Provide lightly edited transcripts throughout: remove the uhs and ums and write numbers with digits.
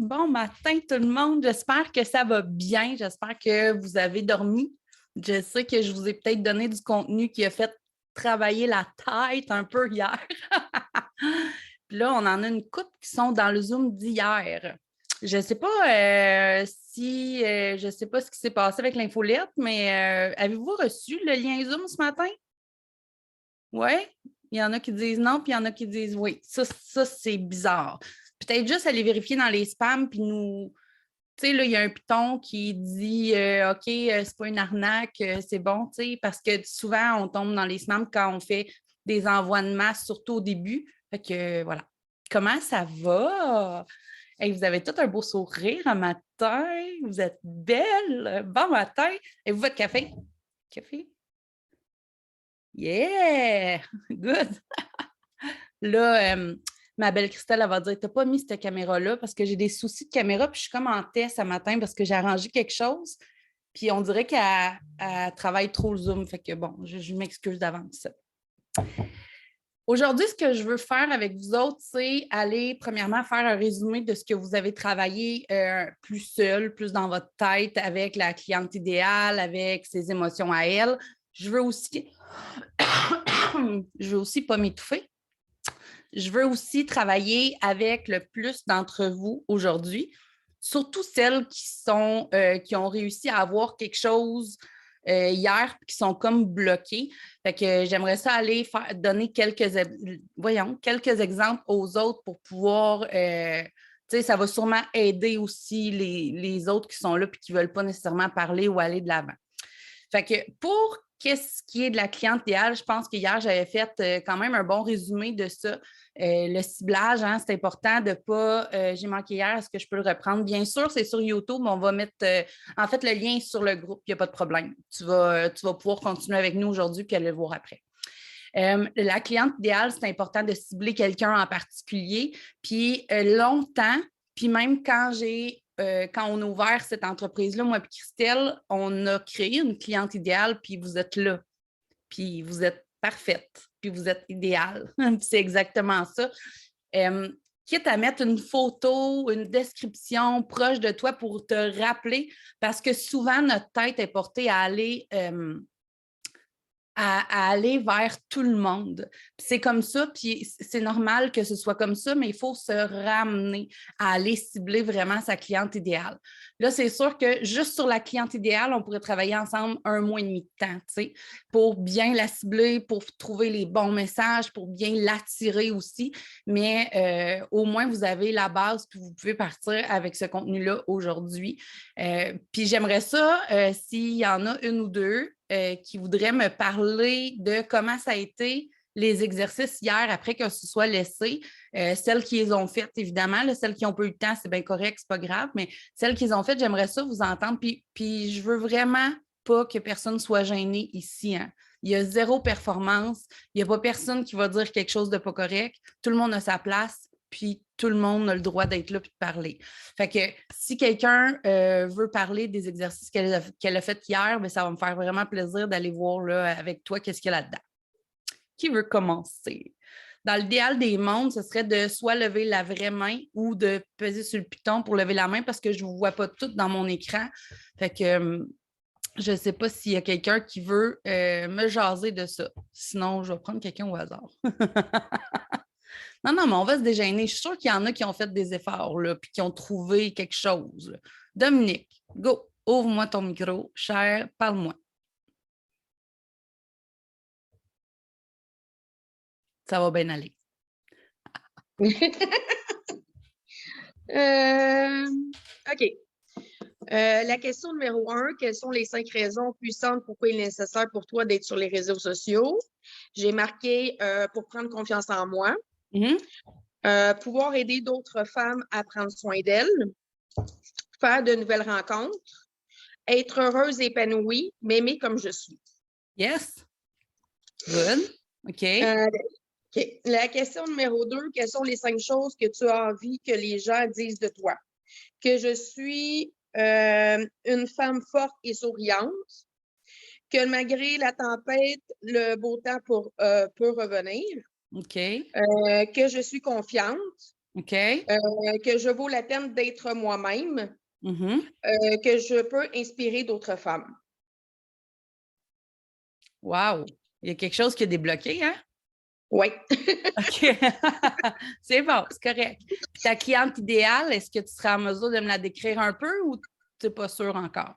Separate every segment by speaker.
Speaker 1: Bon matin tout le monde, j'espère que ça va bien, j'espère que vous avez dormi. Je sais que je vous ai peut-être donné du contenu qui a fait travailler la tête un peu hier. Puis là, on en a une couple qui sont dans le Zoom d'hier. Je ne sais pas je sais pas ce qui s'est passé avec l'infolette, mais avez-vous reçu le lien Zoom ce matin? Oui? Il y en a qui disent non, puis il y en a qui disent oui. Ça c'est bizarre. Peut-être juste aller vérifier dans les spams, puis nous. Tu sais, là, il y a un piton qui dit OK, c'est pas une arnaque, c'est bon, tu sais, parce que souvent, on tombe dans les spams quand on fait des envois de masse, surtout au début. Fait que voilà. Comment ça va? Hey, vous avez tout un beau sourire un matin. Vous êtes belle. Bon matin. Et vous, votre café? Café? Yeah! Good! Là, ma belle Christelle, elle va dire: t'as pas mis cette caméra-là parce que j'ai des soucis de caméra, puis je suis comme en test ce matin parce que j'ai arrangé quelque chose. Puis on dirait qu'elle travaille trop le Zoom. Fait que bon, je m'excuse d'avance. Aujourd'hui, ce que je veux faire avec vous autres, c'est aller, premièrement, faire un résumé de ce que vous avez travaillé plus seul, plus dans votre tête, avec la cliente idéale, avec ses émotions à elle. Je veux aussi, je veux aussi pas m'étouffer. Je veux aussi travailler avec le plus d'entre vous aujourd'hui, surtout celles qui ont réussi à avoir quelque chose hier qui sont comme bloquées. Fait que j'aimerais ça aller donner quelques exemples aux autres pour pouvoir ça va sûrement aider aussi les autres qui sont là et qui ne veulent pas nécessairement parler ou aller de l'avant. Fait que pour qu'est-ce qui est de la cliente idéale, je pense qu'hier, j'avais fait quand même un bon résumé de ça. Le ciblage, hein, c'est important de ne pas. J'ai manqué hier, est-ce que je peux le reprendre? Bien sûr, c'est sur YouTube, mais on va mettre en fait le lien sur le groupe, il n'y a pas de problème. Tu vas pouvoir continuer avec nous aujourd'hui puis aller le voir après. La cliente idéale, c'est important de cibler quelqu'un en particulier. Puis longtemps, puis même quand on a ouvert cette entreprise-là, moi et Christelle, on a créé une cliente idéale, puis vous êtes là. Puis vous êtes parfaite, puis vous êtes idéale. C'est exactement ça. Quitte à mettre une photo, une description proche de toi pour te rappeler, parce que souvent, notre tête est portée à aller vers tout le monde. C'est comme ça, puis c'est normal que ce soit comme ça, mais il faut se ramener à aller cibler vraiment sa cliente idéale. Là, c'est sûr que juste sur la cliente idéale, on pourrait travailler ensemble 1 mois et demi de temps, tu sais, pour bien la cibler, pour trouver les bons messages, pour bien l'attirer aussi. Mais au moins, vous avez la base, puis vous pouvez partir avec ce contenu-là aujourd'hui. Puis j'aimerais ça, s'il y en a une ou deux, qui voudraient me parler de comment ça a été les exercices hier après que ce soit laissé. Celles qui les ont faites, évidemment. Là, celles qui n'ont pas eu le temps, c'est bien correct, c'est pas grave, mais celles qui les ont faites, j'aimerais ça vous entendre. Puis je veux vraiment pas que personne soit gêné ici. Hein. Il y a zéro performance. Il n'y a pas personne qui va dire quelque chose de pas correct. Tout le monde a sa place. Puis tout le monde a le droit d'être là et de parler. Fait que si quelqu'un veut parler des exercices qu'elle a fait hier, bien, ça va me faire vraiment plaisir d'aller voir là, avec toi qu'est-ce qu'il y a là-dedans. Qui veut commencer? Dans l'idéal des mondes, ce serait de soit lever la vraie main ou de peser sur le piton pour lever la main parce que je ne vous vois pas toutes dans mon écran. Fait que je ne sais pas s'il y a quelqu'un qui veut me jaser de ça. Sinon, je vais prendre quelqu'un au hasard. Non, non, mais on va se déjeuner. Je suis sûre qu'il y en a qui ont fait des efforts, là, puis qui ont trouvé quelque chose. Là. Dominique, go, ouvre-moi ton micro. Cher, parle-moi. Ça va bien aller.
Speaker 2: OK. La question numéro 1, quelles sont les 5 raisons puissantes pourquoi il est nécessaire pour toi d'être sur les réseaux sociaux? J'ai marqué pour prendre confiance en moi, pouvoir aider d'autres femmes à prendre soin d'elles, faire de nouvelles rencontres, être heureuse et épanouie, m'aimer comme je suis.
Speaker 1: Yes. Good. OK.
Speaker 2: OK. La question numéro 2, quelles sont les 5 choses que tu as envie que les gens disent de toi? Que je suis une femme forte et souriante, que malgré la tempête, le beau temps peut revenir,
Speaker 1: OK.
Speaker 2: que je suis confiante,
Speaker 1: OK.
Speaker 2: Que je vaux la peine d'être moi-même,
Speaker 1: Mhm.
Speaker 2: que je peux inspirer d'autres femmes.
Speaker 1: Wow! Il y a quelque chose qui est débloqué, hein?
Speaker 2: Oui.
Speaker 1: OK. C'est bon, c'est correct. Puis ta cliente idéale, est-ce que tu seras en mesure de me la décrire un peu ou tu n'es pas sûre encore?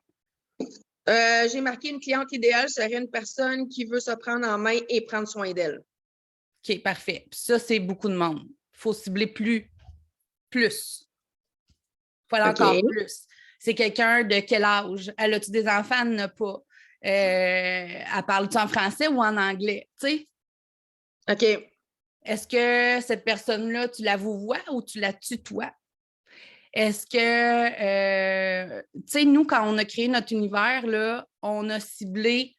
Speaker 2: J'ai marqué une cliente idéale serait une personne qui veut se prendre en main et prendre soin d'elle.
Speaker 1: OK, parfait. Puis ça, c'est beaucoup de monde. Il faut cibler plus. Il faut aller encore
Speaker 2: OK.
Speaker 1: plus. C'est quelqu'un de quel âge? Elle a-tu des enfants? Elle n'a pas. Elle parle-tu en français ou en anglais? Tu sais?
Speaker 2: OK.
Speaker 1: Est-ce que cette personne-là, tu la vois ou tu la tutoies? Est-ce que, tu sais, nous, quand on a créé notre univers, là, on a ciblé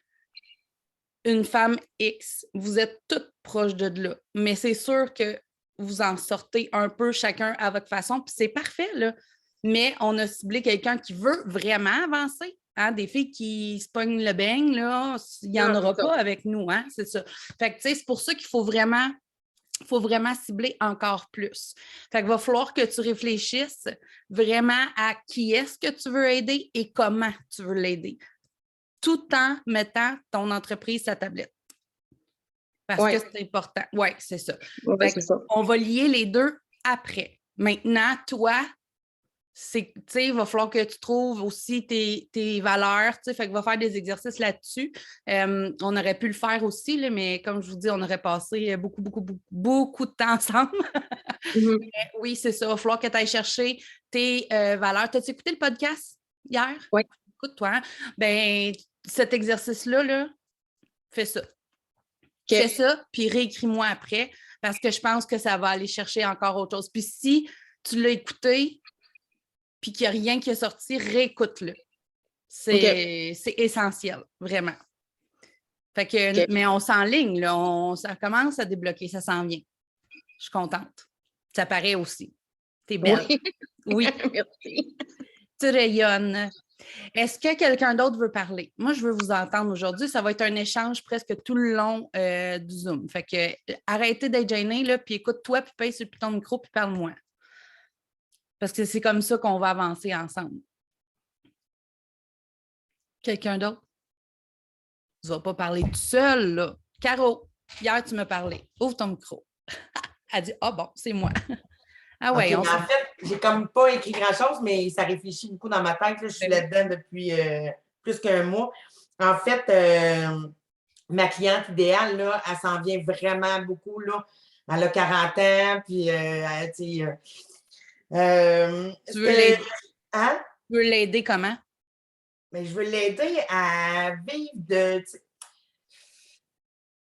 Speaker 1: une femme X. Vous êtes toutes proches de là, mais c'est sûr que vous en sortez un peu chacun à votre façon, puis c'est parfait, là. Mais on a ciblé quelqu'un qui veut vraiment avancer. Hein? Des filles qui se pognent le beigne, là, il n'y en
Speaker 2: Non, c'est
Speaker 1: aura
Speaker 2: ça.
Speaker 1: pas avec nous, hein? C'est ça. Fait que, tu sais, c'est pour ça qu'il faut vraiment cibler encore plus. Fait qu'il va falloir que tu réfléchisses vraiment à qui est-ce que tu veux aider et comment tu veux l'aider, tout en mettant ton entreprise à tablette. Parce que
Speaker 2: Ouais.
Speaker 1: c'est important. Oui, c'est ça.
Speaker 2: Ouais,
Speaker 1: Fait
Speaker 2: c'est ça.
Speaker 1: on va lier les deux après. Maintenant, toi, il va falloir que tu trouves aussi tes valeurs, fait qu'il va faire des exercices là-dessus. On aurait pu le faire aussi, là, mais comme je vous dis, on aurait passé beaucoup, beaucoup, beaucoup, beaucoup de temps ensemble.
Speaker 2: Mhm.
Speaker 1: Oui, c'est ça. Il va falloir que tu ailles chercher tes valeurs. T'as-tu écouté le podcast hier?
Speaker 2: Ouais.
Speaker 1: Écoute-toi. Hein? Ben, cet exercice-là, là, fais ça. Fais
Speaker 2: OK.
Speaker 1: ça, puis réécris-moi après, parce que je pense que ça va aller chercher encore autre chose. Puis si tu l'as écouté, puis qu'il n'y a rien qui est sorti, réécoute-le.
Speaker 2: OK.
Speaker 1: C'est essentiel, vraiment. Fait que,
Speaker 2: OK.
Speaker 1: mais on s'enligne, là, ça commence à débloquer, ça s'en vient. Je suis contente. Ça paraît aussi. T'es belle.
Speaker 2: Oui.
Speaker 1: Oui,
Speaker 2: Merci.
Speaker 1: tu rayonnes. Est-ce que quelqu'un d'autre veut parler? Moi, je veux vous entendre aujourd'hui. Ça va être un échange presque tout le long du Zoom. Fait que arrêtez d'être gêné, là, puis écoute-toi, puis paye sur ton micro, puis parle-moi. Parce que c'est comme ça qu'on va avancer ensemble. Quelqu'un d'autre? Tu ne vas pas parler tout seul, là. Caro, hier, tu m'as parlé. Ouvre ton micro. Elle dit, ah bon, c'est moi. Ah ouais,
Speaker 3: OK, mais en fait, j'ai comme pas écrit grand-chose, mais ça réfléchit beaucoup dans ma tête. Là. Je suis là-dedans depuis plus qu'un mois. En fait, ma cliente idéale, là, elle s'en vient vraiment beaucoup. Là. Elle a 40 ans, puis
Speaker 1: tu veux l'aider?
Speaker 3: Hein?
Speaker 1: Tu veux l'aider comment?
Speaker 3: Mais je veux l'aider à vivre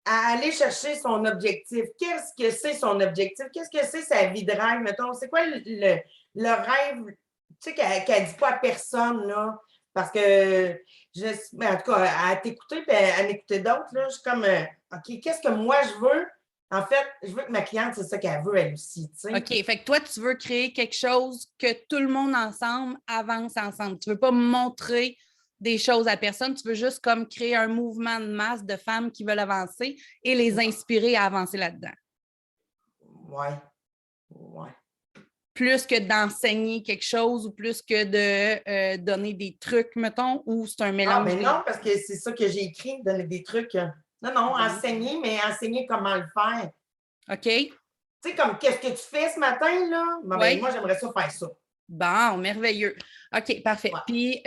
Speaker 3: à aller chercher son objectif. Qu'est-ce que c'est son objectif? Qu'est-ce que c'est sa vie de rêve, mettons? C'est quoi le rêve, tu sais, qu'elle ne dit pas à personne, là? Parce que, en tout cas, à t'écouter et à en écouter d'autres, là, je suis comme, OK, qu'est-ce que moi je veux? En fait, je veux que ma cliente, c'est ça qu'elle veut, elle aussi, tu sais.
Speaker 1: OK, fait que toi, tu veux créer quelque chose que tout le monde ensemble avance ensemble. Tu ne veux pas montrer des choses à personne, tu veux juste comme créer un mouvement de masse de femmes qui veulent avancer et les inspirer à avancer là-dedans.
Speaker 3: Ouais. Ouais.
Speaker 1: Plus que d'enseigner quelque chose ou plus que de donner des trucs, mettons, ou c'est un mélange?
Speaker 3: Ah, mais non, parce que c'est ça que j'ai écrit, donner des trucs. Non, enseigner, mais enseigner comment le faire.
Speaker 1: OK.
Speaker 3: Tu sais, comme qu'est-ce que tu fais ce matin, là? Ben,
Speaker 1: Oui.
Speaker 3: moi, j'aimerais ça faire ça.
Speaker 1: Bon, merveilleux. OK, parfait.
Speaker 3: Ouais.
Speaker 1: Puis,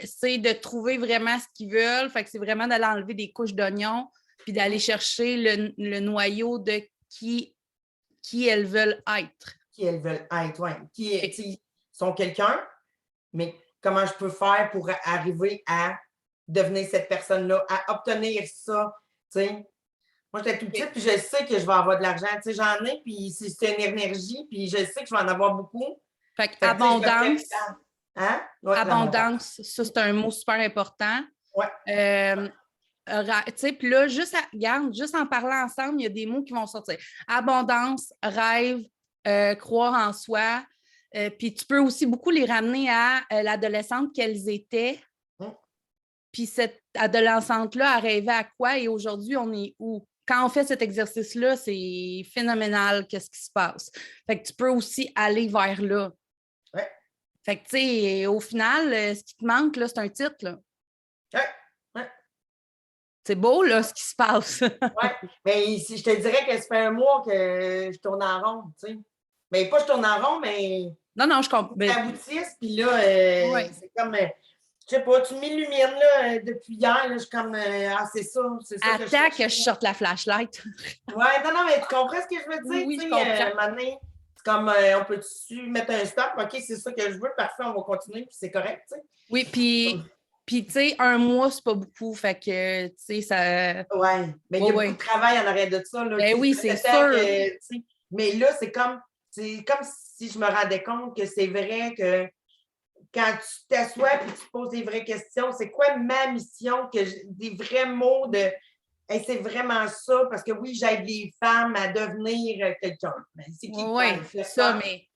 Speaker 1: c'est de trouver vraiment ce qu'ils veulent. Fait que c'est vraiment d'aller enlever des couches d'oignons puis d'aller chercher le noyau de qui elles veulent être.
Speaker 3: Qui elles veulent être, oui. Qui sont quelqu'un, mais comment je peux faire pour arriver à devenir cette personne-là, à obtenir ça, tu sais? Moi, j'étais tout petite, puis je sais que je vais avoir de l'argent. Tu sais, j'en ai, puis c'est une énergie, puis je sais que je vais en avoir beaucoup.
Speaker 1: Fait que abondance.
Speaker 3: Hein? Ouais,
Speaker 1: abondance, ça, c'est un mot super important.
Speaker 3: Ouais.
Speaker 1: Tu sais, puis là, regarde, juste en parlant ensemble, il y a des mots qui vont sortir. Abondance, rêve, croire en soi. Puis tu peux aussi beaucoup les ramener à l'adolescente qu'elles étaient. Puis cette adolescente-là a rêvé à quoi et aujourd'hui, on est où? quand on fait cet exercice-là, c'est phénoménal qu'est-ce qui se passe. Fait que tu peux aussi aller vers là.
Speaker 3: Ouais.
Speaker 1: Fait que, tu sais, au final, ce qui te manque, là, c'est un titre, là.
Speaker 3: Ouais.
Speaker 1: C'est beau, là, ce qui se passe.
Speaker 3: Oui, mais si je te dirais que ça fait un mois que je tourne en rond, tu sais. Mais pas je tourne en rond, mais
Speaker 1: Non, je comprends.
Speaker 3: ça aboutisse, puis là,
Speaker 1: Ouais.
Speaker 3: c'est comme, je sais pas, tu m'illumines, là, depuis hier, là, je suis comme, c'est ça
Speaker 1: Attends
Speaker 3: que
Speaker 1: que je sorte la flashlight.
Speaker 3: Ouais, non, mais tu comprends ce que je veux dire,
Speaker 1: Oui,
Speaker 3: tu
Speaker 1: je
Speaker 3: sais,
Speaker 1: comprends.
Speaker 3: maintenant, c'est comme, on peut-tu mettre un stop, OK, c'est ça que je veux, parfait, on va continuer, puis c'est correct, tu sais.
Speaker 1: Oui, puis tu sais, un mois, c'est pas beaucoup. Fait que, tu sais, ça.
Speaker 3: Oui, mais il y a beaucoup de travail en arrière de ça. Là,
Speaker 1: Ben oui,
Speaker 3: ça
Speaker 1: c'est
Speaker 3: fait tant
Speaker 1: sûr.
Speaker 3: que, tu sais, mais là, c'est comme si je me rendais compte que c'est vrai que quand tu t'assois et tu poses des vraies questions, c'est quoi ma mission, des vrais mots de hey, c'est vraiment ça, parce que oui, j'aide les femmes à devenir quelqu'un. Mais c'est qui
Speaker 1: Oui,
Speaker 3: toi?
Speaker 1: c'est ça, mais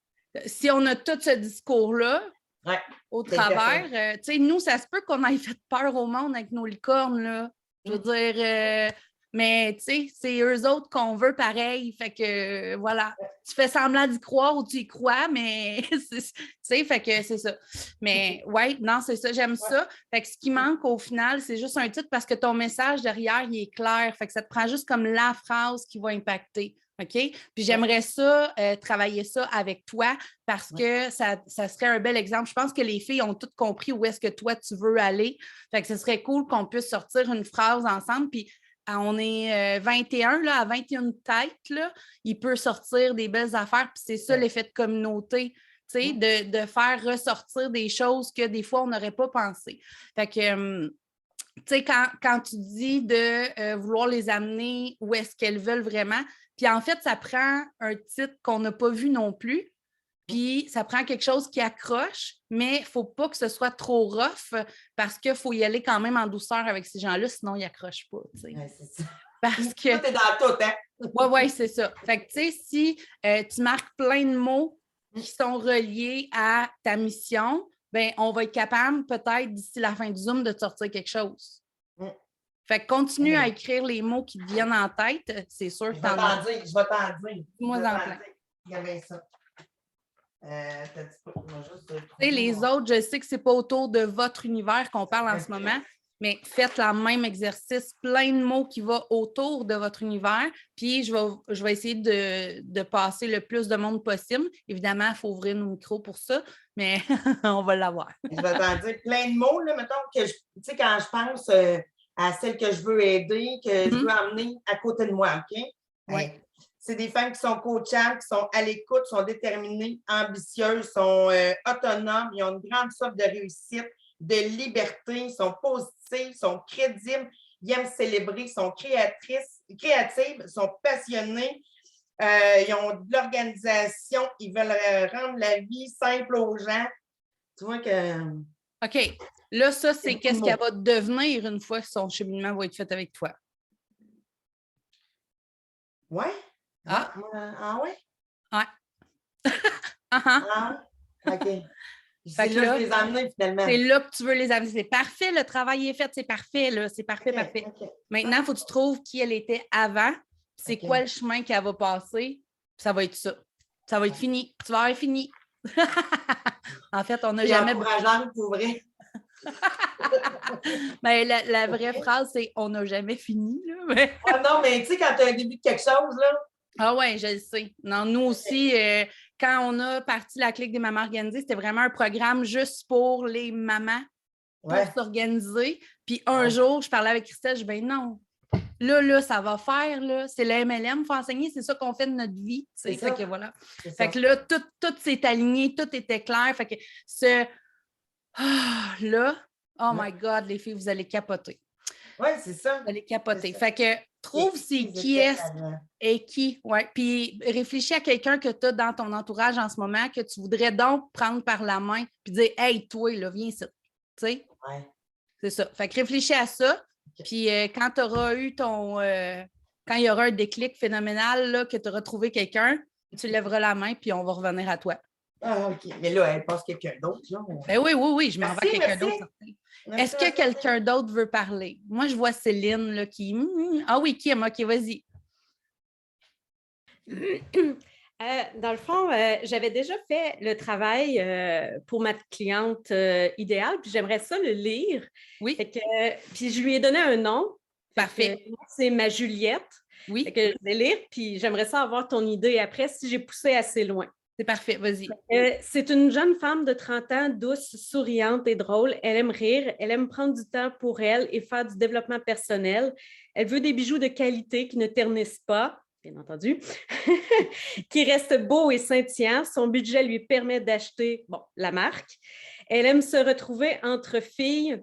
Speaker 1: si on a tout ce discours-là
Speaker 3: Ouais,
Speaker 1: au
Speaker 3: c'est
Speaker 1: travers,
Speaker 3: personne.
Speaker 1: tu sais, nous, ça se peut qu'on ait fait peur au monde avec nos licornes, là. Je veux dire, mais tu sais, c'est eux autres qu'on veut pareil. Fait que, voilà, tu fais semblant d'y croire ou tu y crois, mais tu sais, fait que c'est ça. Mais ouais, non, c'est ça, j'aime ça. Fait que ce qui manque au final, c'est juste un titre parce que ton message derrière, il est clair. Fait que ça te prend juste comme la phrase qui va impacter. OK? Puis j'aimerais ça, travailler ça avec toi parce que ça serait un bel exemple. Je pense que les filles ont toutes compris où est-ce que toi, tu veux aller. Fait que ce serait cool qu'on puisse sortir une phrase ensemble. Puis on est 21, là, à 21 têtes, là, il peut sortir des belles affaires. Puis c'est ça l'effet de communauté, tu sais, de faire ressortir des choses que des fois, on n'aurait pas pensé. Fait que, tu sais, quand tu dis de vouloir les amener où est-ce qu'elles veulent vraiment, puis en fait, ça prend un titre qu'on n'a pas vu non plus, puis ça prend quelque chose qui accroche, mais il ne faut pas que ce soit trop rough parce qu'il faut y aller quand même en douceur avec ces gens-là, sinon ils n'accrochent pas, tu sais.
Speaker 3: Ouais, c'est ça.
Speaker 1: Parce que,
Speaker 3: Tout est dans tout, hein?
Speaker 1: oui, c'est ça. Fait que, tu sais, si tu marques plein de mots qui sont reliés à ta mission, ben on va être capable, peut-être, d'ici la fin du Zoom, de te sortir quelque chose. Fait que continue à écrire les mots qui te viennent en tête. C'est sûr que
Speaker 3: Je vais t'en dire.
Speaker 1: Dis-moi en plein.
Speaker 3: Il y avait ça. T'as dit pas, juste
Speaker 1: les autres, je sais que ce n'est pas autour de votre univers qu'on parle en ce moment, mais faites le même exercice, plein de mots qui vont autour de votre univers, puis je vais essayer de passer le plus de monde possible. Évidemment, il faut ouvrir nos micros pour ça, mais on va l'avoir.
Speaker 3: Je vais t'en dire plein de mots, là, mettons que, tu sais, quand je pense à celles que je veux aider, que je veux emmener à côté de moi, OK?
Speaker 1: Oui.
Speaker 3: C'est des femmes qui sont coachables, qui sont à l'écoute, sont déterminées, ambitieuses, sont autonomes, ils ont une grande soif de réussite, de liberté, sont positives, sont crédibles, ils aiment célébrer, sont créatives, sont passionnées, ils ont de l'organisation, ils veulent rendre la vie simple aux gens. Tu vois que...
Speaker 1: OK. Là, ça, c'est qu'est-ce qu'elle va devenir une fois que son cheminement va être fait avec toi.
Speaker 3: Oui?
Speaker 1: Ah
Speaker 3: oui?
Speaker 1: Ouais.
Speaker 3: Ah, OK. C'est là que je les amener finalement.
Speaker 1: C'est là que tu veux les amener. C'est parfait, le travail est fait, c'est parfait, là. C'est parfait, parfait.
Speaker 3: Okay.
Speaker 1: Maintenant, il faut que tu trouves qui elle était avant, c'est quoi le chemin qu'elle va passer, ça va être ça. Ça va être fini. Tu vas avoir fini. En fait, on n'a jamais.
Speaker 3: Encourageante pour vrai.
Speaker 1: Ben, la vraie phrase, c'est on n'a jamais fini. Là.
Speaker 3: Non, mais tu sais, quand tu as un début de quelque chose, là.
Speaker 1: Ah ouais, je le sais. Non, nous aussi, quand on a parti la Clique des mamans organisées, c'était vraiment un programme juste pour les mamans pour s'organiser. Puis un jour, je parlais avec Christelle, je dis ben non. Là, ça va faire, là. C'est le MLM, il faut enseigner, c'est ça qu'on fait de notre vie. Fait que voilà. Fait que là, tout s'est aligné, tout était clair. Fait que là, oh my God, les filles, vous allez capoter.
Speaker 3: Oui, c'est ça.
Speaker 1: Vous allez capoter. Fait que trouve c'est qui est et qui. Ouais. Puis réfléchis à quelqu'un que tu as dans ton entourage en ce moment que tu voudrais donc prendre par la main puis dire hey, toi, là, viens ici. Tu sais?
Speaker 3: Ouais.
Speaker 1: C'est ça. Fait que réfléchis à ça. Puis quand tu auras eu ton. Quand il y aura un déclic phénoménal, là, que tu auras trouvé quelqu'un, tu lèveras la main puis on va revenir à toi.
Speaker 3: Ah, OK. Mais là, elle passe quelqu'un d'autre, là.
Speaker 1: Ben oui, je m'en vais à
Speaker 3: Merci,
Speaker 1: quelqu'un
Speaker 3: merci.
Speaker 1: d'autre.
Speaker 3: Merci,
Speaker 1: Est-ce que quelqu'un d'autre veut parler? Moi, je vois Céline là, qui. Ah oui, Kim, OK, vas-y.
Speaker 4: Dans le fond, j'avais déjà fait le travail pour ma cliente idéale, puis j'aimerais ça le lire.
Speaker 1: Oui.
Speaker 4: Fait que, puis je lui ai donné un nom.
Speaker 1: Parfait.
Speaker 4: Moi, c'est ma Juliette.
Speaker 1: Oui.
Speaker 4: Fait que je vais lire, puis j'aimerais ça avoir ton idée après si j'ai poussé assez loin.
Speaker 1: C'est parfait, vas-y.
Speaker 4: C'est une jeune femme de 30 ans, douce, souriante et drôle. Elle aime rire, elle aime prendre du temps pour elle et faire du développement personnel. Elle veut des bijoux de qualité qui ne ternissent pas, bien entendu, qui restent beaux et scintillants. Son budget lui permet d'acheter, la marque. Elle aime se retrouver entre filles,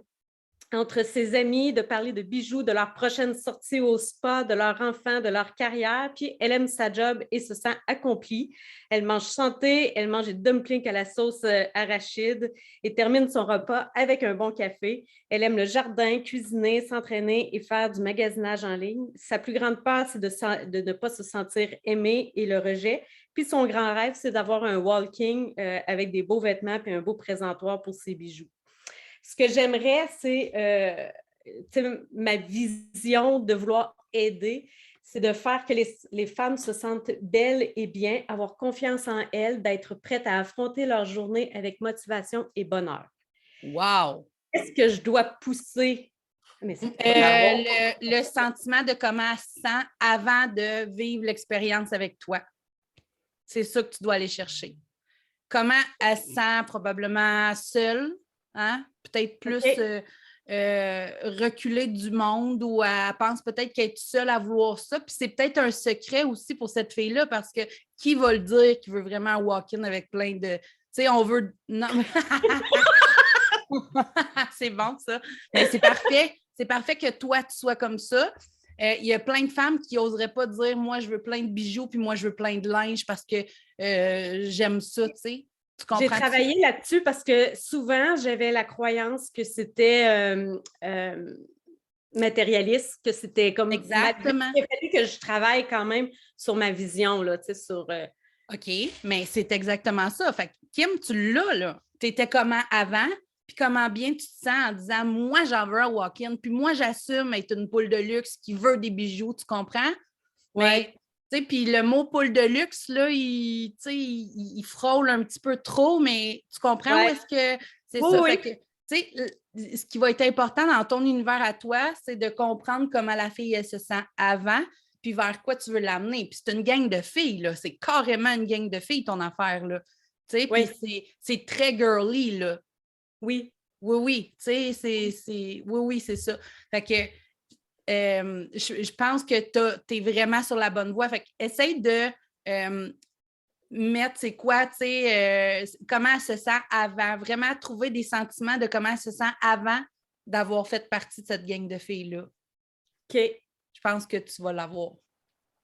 Speaker 4: entre ses amis, de parler de bijoux, de leur prochaine sortie au spa, de leur enfant, de leur carrière. Puis elle aime sa job et se sent accomplie. Elle mange santé, elle mange des dumplings à la sauce arachide et termine son repas avec un bon café. Elle aime le jardin, cuisiner, s'entraîner et faire du magasinage en ligne. Sa plus grande peur, c'est de ne pas se sentir aimée et le rejet. Puis son grand rêve, c'est d'avoir un walking avec des beaux vêtements et un beau présentoir pour ses bijoux. Ce que j'aimerais, c'est ma vision de vouloir aider, c'est de faire que les femmes se sentent belles et bien, avoir confiance en elles, d'être prêtes à affronter leur journée avec motivation et bonheur.
Speaker 1: Wow!
Speaker 4: Est-ce que je dois pousser?
Speaker 1: Le sentiment de comment elle se sent avant de vivre l'expérience avec toi. C'est ça que tu dois aller chercher. Comment elle se sent probablement seule, hein? Peut-être plus reculée du monde ou elle pense peut-être qu'elle est seule à vouloir ça. Puis c'est peut-être un secret aussi pour cette fille-là parce que qui va le dire qu'il veut vraiment walk-in avec plein de... Tu sais, on veut... Non. C'est bon, ça. Mais c'est parfait. C'est parfait que toi, tu sois comme ça. Il y a plein de femmes qui n'oseraient pas dire « Moi, je veux plein de bijoux, puis moi, je veux plein de linge parce que j'aime ça, tu sais. »
Speaker 4: J'ai travaillé là-dessus parce que souvent, j'avais la croyance que c'était matérialiste, que c'était comme...
Speaker 1: Exactement.
Speaker 4: Il a fallu que je travaille quand même sur ma vision, là, tu sais, sur...
Speaker 1: OK, mais c'est exactement ça. Fait que, Kim, tu l'as, là. Tu étais comment avant, puis comment bien tu te sens en disant « Moi, j'en veux un walk-in, puis moi, j'assume être une poule de luxe qui veut des bijoux, tu comprends? »
Speaker 4: Ouais.
Speaker 1: Puis le mot poule de luxe, là, il frôle un petit peu trop, mais tu comprends où est-ce que c'est ça?
Speaker 4: Oui.
Speaker 1: Fait que, ce qui va être important dans ton univers à toi, c'est de comprendre comment la fille, elle se sent avant, puis vers quoi tu veux l'amener. Puis c'est une gang de filles, là. C'est carrément une gang de filles, ton affaire, là. Puis c'est très girly, là.
Speaker 4: Oui.
Speaker 1: Oui, tu sais, oui, c'est ça. Fait que je pense que tu es vraiment sur la bonne voie. Fait essaye de mettre, c'est quoi, tu sais, comment elle se sent avant. Vraiment trouver des sentiments de comment elle se sent avant d'avoir fait partie de cette gang de filles-là.
Speaker 4: OK.
Speaker 1: Je pense que tu vas l'avoir.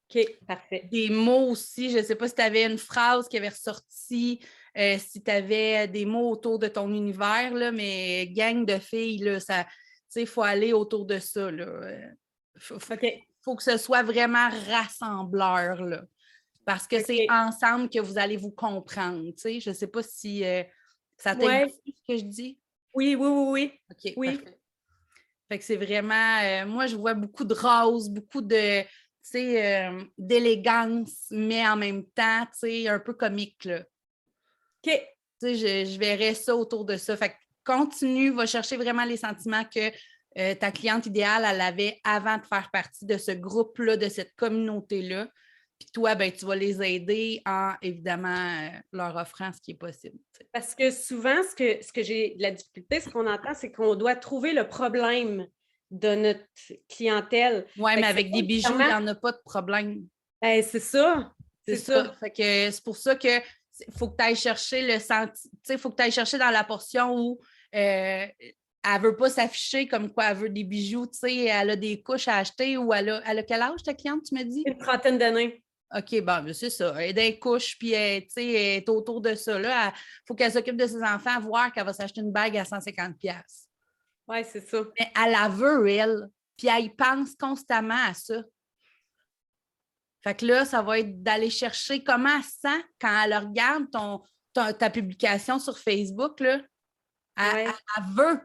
Speaker 4: OK, parfait.
Speaker 1: Des mots aussi, je ne sais pas si tu avais une phrase qui avait ressorti, si tu avais des mots autour de ton univers, là, mais gang de filles, là, ça... Il faut aller autour de ça. Faut que ce soit vraiment rassembleur. Là, parce que c'est ensemble que vous allez vous comprendre. Je ne sais pas si ça t'aide ce que je dis.
Speaker 4: Oui.
Speaker 1: OK, oui. Parfait. Fait que c'est vraiment... moi, je vois beaucoup de rose, beaucoup de d'élégance, mais en même temps, un peu comique. Là.
Speaker 4: OK.
Speaker 1: Je verrais ça autour de ça. Fait que continue, va chercher vraiment les sentiments que ta cliente idéale, elle avait avant de faire partie de ce groupe-là, de cette communauté-là. Puis toi, ben, tu vas les aider en, évidemment, leur offrant ce qui est possible. T'sais.
Speaker 4: Parce que souvent, ce que j'ai de la difficulté, ce qu'on entend, c'est qu'on doit trouver le problème de notre clientèle.
Speaker 1: Oui, mais avec des bijoux, il n'y en a pas de problème.
Speaker 4: Ben, c'est ça.
Speaker 1: C'est ça. Fait que c'est pour ça que faut que tu ailles chercher il faut que tu ailles chercher dans la portion où elle ne veut pas s'afficher comme quoi elle veut des bijoux, elle a des couches à acheter ou elle a quel âge ta cliente, tu me dis?
Speaker 4: Une trentaine d'années.
Speaker 1: OK, bon, c'est ça. Elle a des couches, puis elle est autour de ça. Il faut qu'elle s'occupe de ses enfants, voir qu'elle va s'acheter une bague à 150$.
Speaker 4: Oui, c'est ça.
Speaker 1: Mais elle la veut, elle. Puis elle y pense constamment à ça. Fait que là, ça va être d'aller chercher comment elle se sent quand elle regarde ta publication sur Facebook, là,
Speaker 4: Ouais.
Speaker 1: elle veut,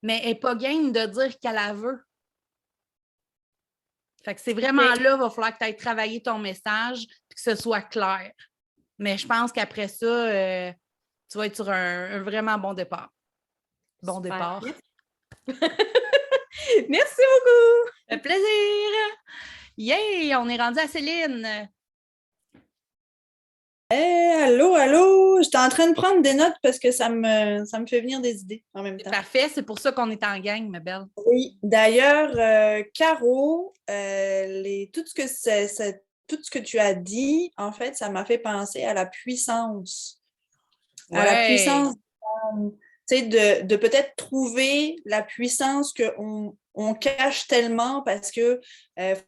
Speaker 1: mais elle n'est pas game de dire qu'elle la veut. Fait que c'est vraiment là, il va falloir que tu ailles travailler ton message et que ce soit clair. Mais je pense qu'après ça, tu vas être sur un vraiment bon départ. Bon
Speaker 4: Super.
Speaker 1: départ.
Speaker 4: Merci beaucoup!
Speaker 1: Un plaisir! Yay! On est rendu à Céline.
Speaker 5: Allô, allô! J'étais en train de prendre des notes parce que ça me fait venir des idées en même
Speaker 1: C'est
Speaker 5: temps.
Speaker 1: parfait, c'est pour ça qu'on est en gang, ma belle.
Speaker 5: Oui, d'ailleurs, Caro, tout ce que tu as dit, en fait, ça m'a fait penser à la puissance. À la
Speaker 1: Ouais.
Speaker 5: puissance, tu sais, de peut-être trouver la puissance qu'on cache tellement parce que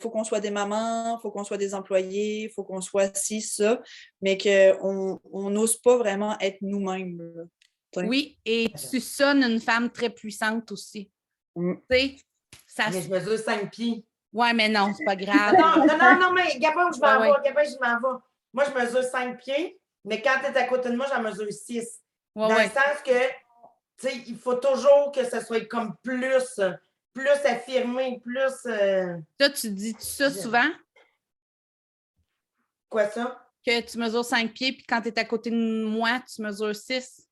Speaker 5: faut qu'on soit des mamans, faut qu'on soit des employés, faut qu'on soit ci, ça, mais qu'on n'ose pas vraiment être nous-mêmes. là.
Speaker 1: Oui, et tu sonnes une femme très puissante aussi.
Speaker 5: Mm.
Speaker 1: Tu sais, ça
Speaker 3: Mais je mesure 5 pieds.
Speaker 1: Ouais, mais non, c'est pas grave.
Speaker 3: Non, mais Gabon, je m'en
Speaker 1: Ouais,
Speaker 3: vais. Gabon, je m'en vais. Moi, je mesure 5 pieds, mais quand tu es à côté de moi, j'en mesure 6.
Speaker 1: Ouais,
Speaker 3: Dans
Speaker 1: ouais.
Speaker 3: le sens que, tu sais, il faut toujours que ce soit comme plus affirmé, plus.
Speaker 1: Toi, tu dis ça souvent?
Speaker 3: Quoi ça?
Speaker 1: Que tu mesures 5 pieds, puis quand tu es à côté de moi, tu mesures 6?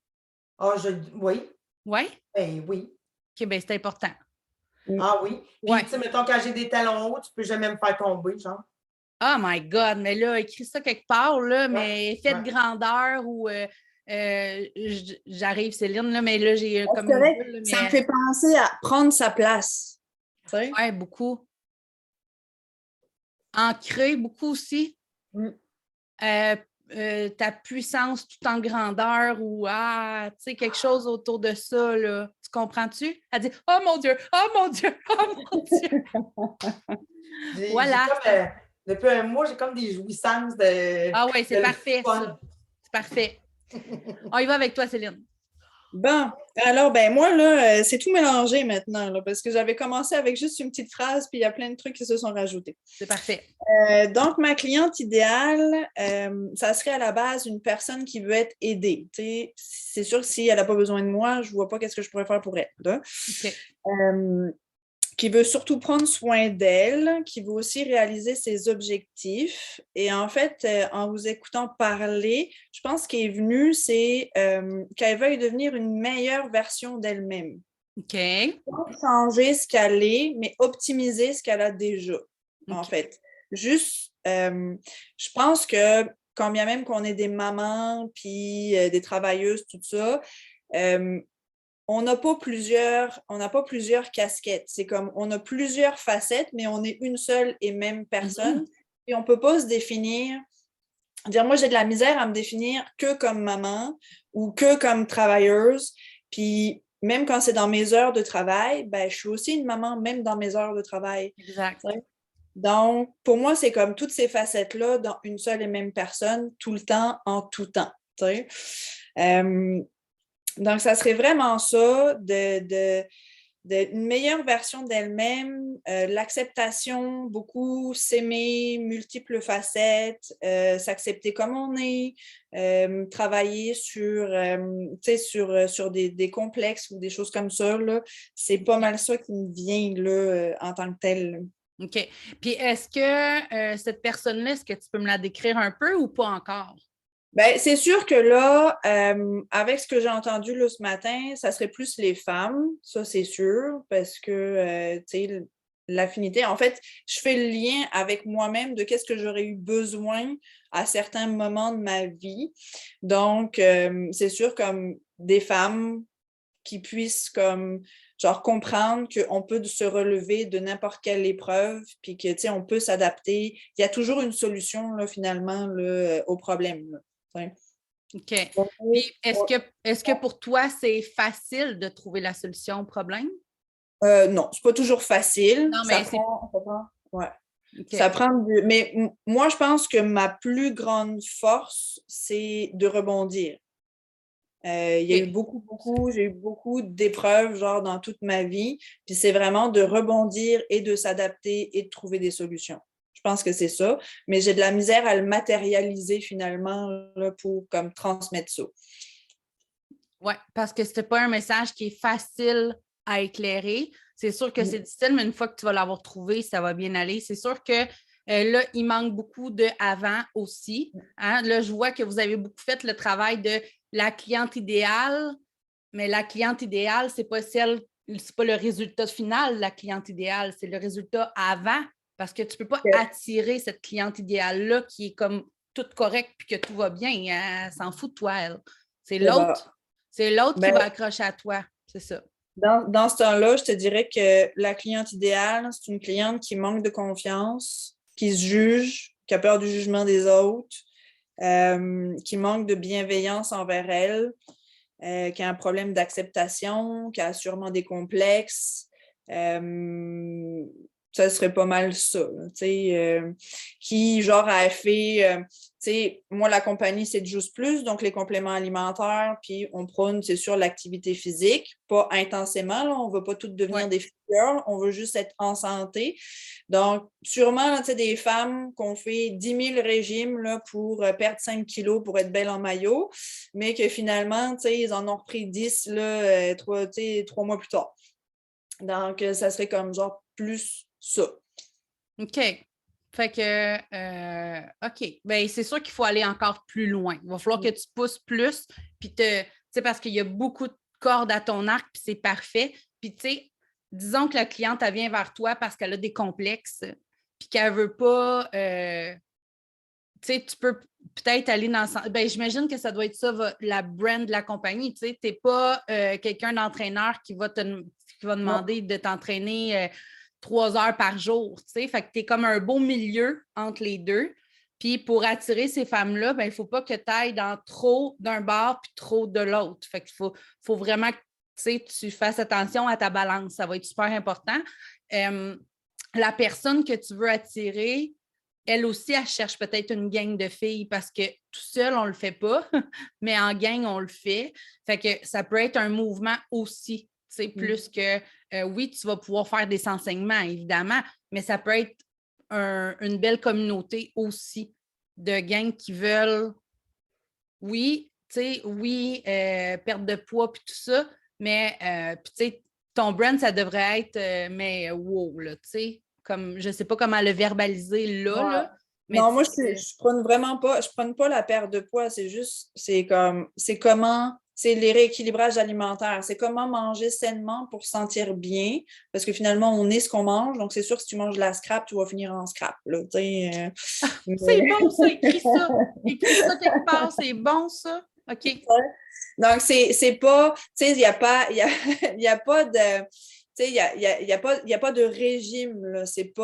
Speaker 3: Ah, oui.
Speaker 1: Oui?
Speaker 3: Ben oui.
Speaker 1: OK, bien, c'est important.
Speaker 3: Ah oui. Puis,
Speaker 1: Ouais.
Speaker 3: tu sais, mettons, quand j'ai des talons hauts, tu peux jamais me faire tomber, genre.
Speaker 1: Oh my God, mais là, écris ça quelque part, là, mais effet de
Speaker 3: ouais.
Speaker 1: grandeur ou j'arrive, Céline, là, mais là, j'ai comme
Speaker 5: C'est
Speaker 1: une
Speaker 5: vrai,
Speaker 1: bulle, là,
Speaker 5: ça me
Speaker 1: mais
Speaker 5: fait penser à prendre sa place. Tu sais?
Speaker 1: ouais, beaucoup. Ancré, beaucoup aussi.
Speaker 5: Mm.
Speaker 1: Ta puissance tout en grandeur ou tu sais, quelque chose autour de ça, là. Tu comprends-tu? Elle dit oh mon Dieu, oh mon Dieu, oh mon Dieu. Voilà.
Speaker 3: J'ai comme, depuis un mois, j'ai comme des jouissances de.
Speaker 1: Ah oui, c'est
Speaker 3: de
Speaker 1: parfait,
Speaker 3: fun.
Speaker 1: ça. C'est parfait. On y va avec toi, Céline.
Speaker 5: Bon, alors, ben moi, là, c'est tout mélangé maintenant, là, parce que j'avais commencé avec juste une petite phrase, puis il y a plein de trucs qui se sont rajoutés.
Speaker 1: C'est parfait.
Speaker 5: Donc, ma cliente idéale, ça serait à la base une personne qui veut être aidée. Tu sais, c'est sûr que si elle n'a pas besoin de moi, je ne vois pas qu'est-ce que je pourrais faire pour elle. Là.
Speaker 1: OK.
Speaker 5: Qui veut surtout prendre soin d'elle, qui veut aussi réaliser ses objectifs. Et en fait, en vous écoutant parler, je pense ce qui est venu, c'est qu'elle veuille devenir une meilleure version d'elle-même.
Speaker 1: OK.
Speaker 5: Pas changer ce qu'elle est, mais optimiser ce qu'elle a déjà, en fait. Juste, je pense que quand bien même qu'on est des mamans, puis des travailleuses, tout ça, on n'a pas plusieurs casquettes. C'est comme, on a plusieurs facettes, mais on est une seule et même personne. Et on ne peut pas se définir, dire, moi, j'ai de la misère à me définir que comme maman ou que comme travailleuse. Puis, même quand c'est dans mes heures de travail, ben, je suis aussi une maman, même dans mes heures de travail.
Speaker 1: Exact.
Speaker 5: Donc, pour moi, c'est comme toutes ces facettes-là dans une seule et même personne, tout le temps, en tout temps. Donc, ça serait vraiment ça, une meilleure version d'elle-même, l'acceptation, beaucoup s'aimer, multiples facettes, s'accepter comme on est, travailler sur des complexes ou des choses comme ça. Là. C'est pas mal ça qui me vient là, en tant que tel.
Speaker 1: OK. Puis est-ce que cette personne-là, est-ce que tu peux me la décrire un peu ou pas encore?
Speaker 5: Bien, c'est sûr que là, avec ce que j'ai entendu là, ce matin, ça serait plus les femmes, ça c'est sûr, parce que, tu sais, l'affinité, en fait, je fais le lien avec moi-même de qu'est-ce que j'aurais eu besoin à certains moments de ma vie. Donc, c'est sûr comme des femmes qui puissent comme genre comprendre qu'on peut se relever de n'importe quelle épreuve, puis que, tu sais, on peut s'adapter. Il y a toujours une solution, là, finalement, là, au problème. Là.
Speaker 1: OK. Puis est-ce que pour toi, c'est facile de trouver la solution au problème?
Speaker 5: Non, c'est pas toujours facile.
Speaker 1: Non, mais
Speaker 5: Ça prend mais moi, je pense que ma plus grande force, c'est de rebondir. Il y a eu j'ai eu beaucoup d'épreuves, genre, dans toute ma vie. Puis c'est vraiment de rebondir et de s'adapter et de trouver des solutions. Je pense que c'est ça. Mais j'ai de la misère à le matérialiser finalement là, pour comme transmettre ça.
Speaker 1: Oui, parce que ce n'est pas un message qui est facile à éclairer. C'est sûr que c'est difficile, mais une fois que tu vas l'avoir trouvé, ça va bien aller. C'est sûr que là, il manque beaucoup de avant aussi. Hein? Là, je vois que vous avez beaucoup fait le travail de la cliente idéale, mais la cliente idéale, c'est pas le résultat final de la cliente idéale, c'est le résultat avant, parce que tu ne peux pas attirer cette cliente idéale-là qui est comme toute correcte puis que tout va bien. Elle s'en fout de toi, elle. C'est l'autre. C'est l'autre qui va accrocher à toi. C'est ça.
Speaker 5: Dans ce temps-là, je te dirais que la cliente idéale, c'est une cliente qui manque de confiance, qui se juge, qui a peur du jugement des autres, qui manque de bienveillance envers elle, qui a un problème d'acceptation, qui a sûrement des complexes. Ça serait pas mal ça. Qui, genre, a fait... moi, la compagnie, c'est Juice Plus, donc les compléments alimentaires, puis on prône, c'est sûr, l'activité physique, pas intensément, là, on ne veut pas toutes devenir des figures, on veut juste être en santé. Donc, sûrement, là, des femmes qui ont fait 10 000 régimes là, pour perdre 5 kilos pour être belle en maillot, mais que finalement, ils en ont repris 10 là, 3 mois plus tard. Donc, ça serait comme genre plus ça.
Speaker 1: OK. Fait que, OK. Bien, c'est sûr qu'il faut aller encore plus loin. Il va falloir que tu pousses plus, puis parce qu'il y a beaucoup de cordes à ton arc, puis c'est parfait. Puis, tu sais, disons que la cliente, elle vient vers toi parce qu'elle a des complexes, puis qu'elle ne veut pas, tu sais, tu peux peut-être aller dans... Ben, j'imagine que ça doit être ça, la brand de la compagnie. Tu sais, tu n'es pas quelqu'un d'entraîneur qui va demander de t'entraîner 3 heures par jour. Tu sais, fait que tu es comme un beau milieu entre les deux. Puis pour attirer ces femmes-là, ben, il ne faut pas que tu ailles dans trop d'un bord puis trop de l'autre. Fait qu'il faut vraiment que tu fasses attention à ta balance. Ça va être super important. La personne que tu veux attirer, elle aussi, elle cherche peut-être une gang de filles parce que tout seul, on ne le fait pas, mais en gang, on le fait. Fait que ça peut être un mouvement aussi, plus que, oui, tu vas pouvoir faire des enseignements, évidemment, mais ça peut être une belle communauté aussi de gangs qui veulent, oui, perte de poids puis tout ça, mais, ton brand, ça devrait être, mais wow, là, tu sais. Comme, je ne sais pas comment le verbaliser là.
Speaker 5: Mais non, moi, je prône vraiment pas, je prône pas la perte de poids, c'est juste, c'est les rééquilibrages alimentaires, c'est comment manger sainement pour se sentir bien, parce que finalement, on est ce qu'on mange, donc c'est sûr que si tu manges de la scrap, tu vas finir en scrap, là,
Speaker 1: C'est bon, ça, écris ça. Écris ça quelque part, c'est bon, ça. OK.
Speaker 5: Donc, c'est pas, tu sais, il n'y a pas de... Il n'y a pas de régime, là. C'est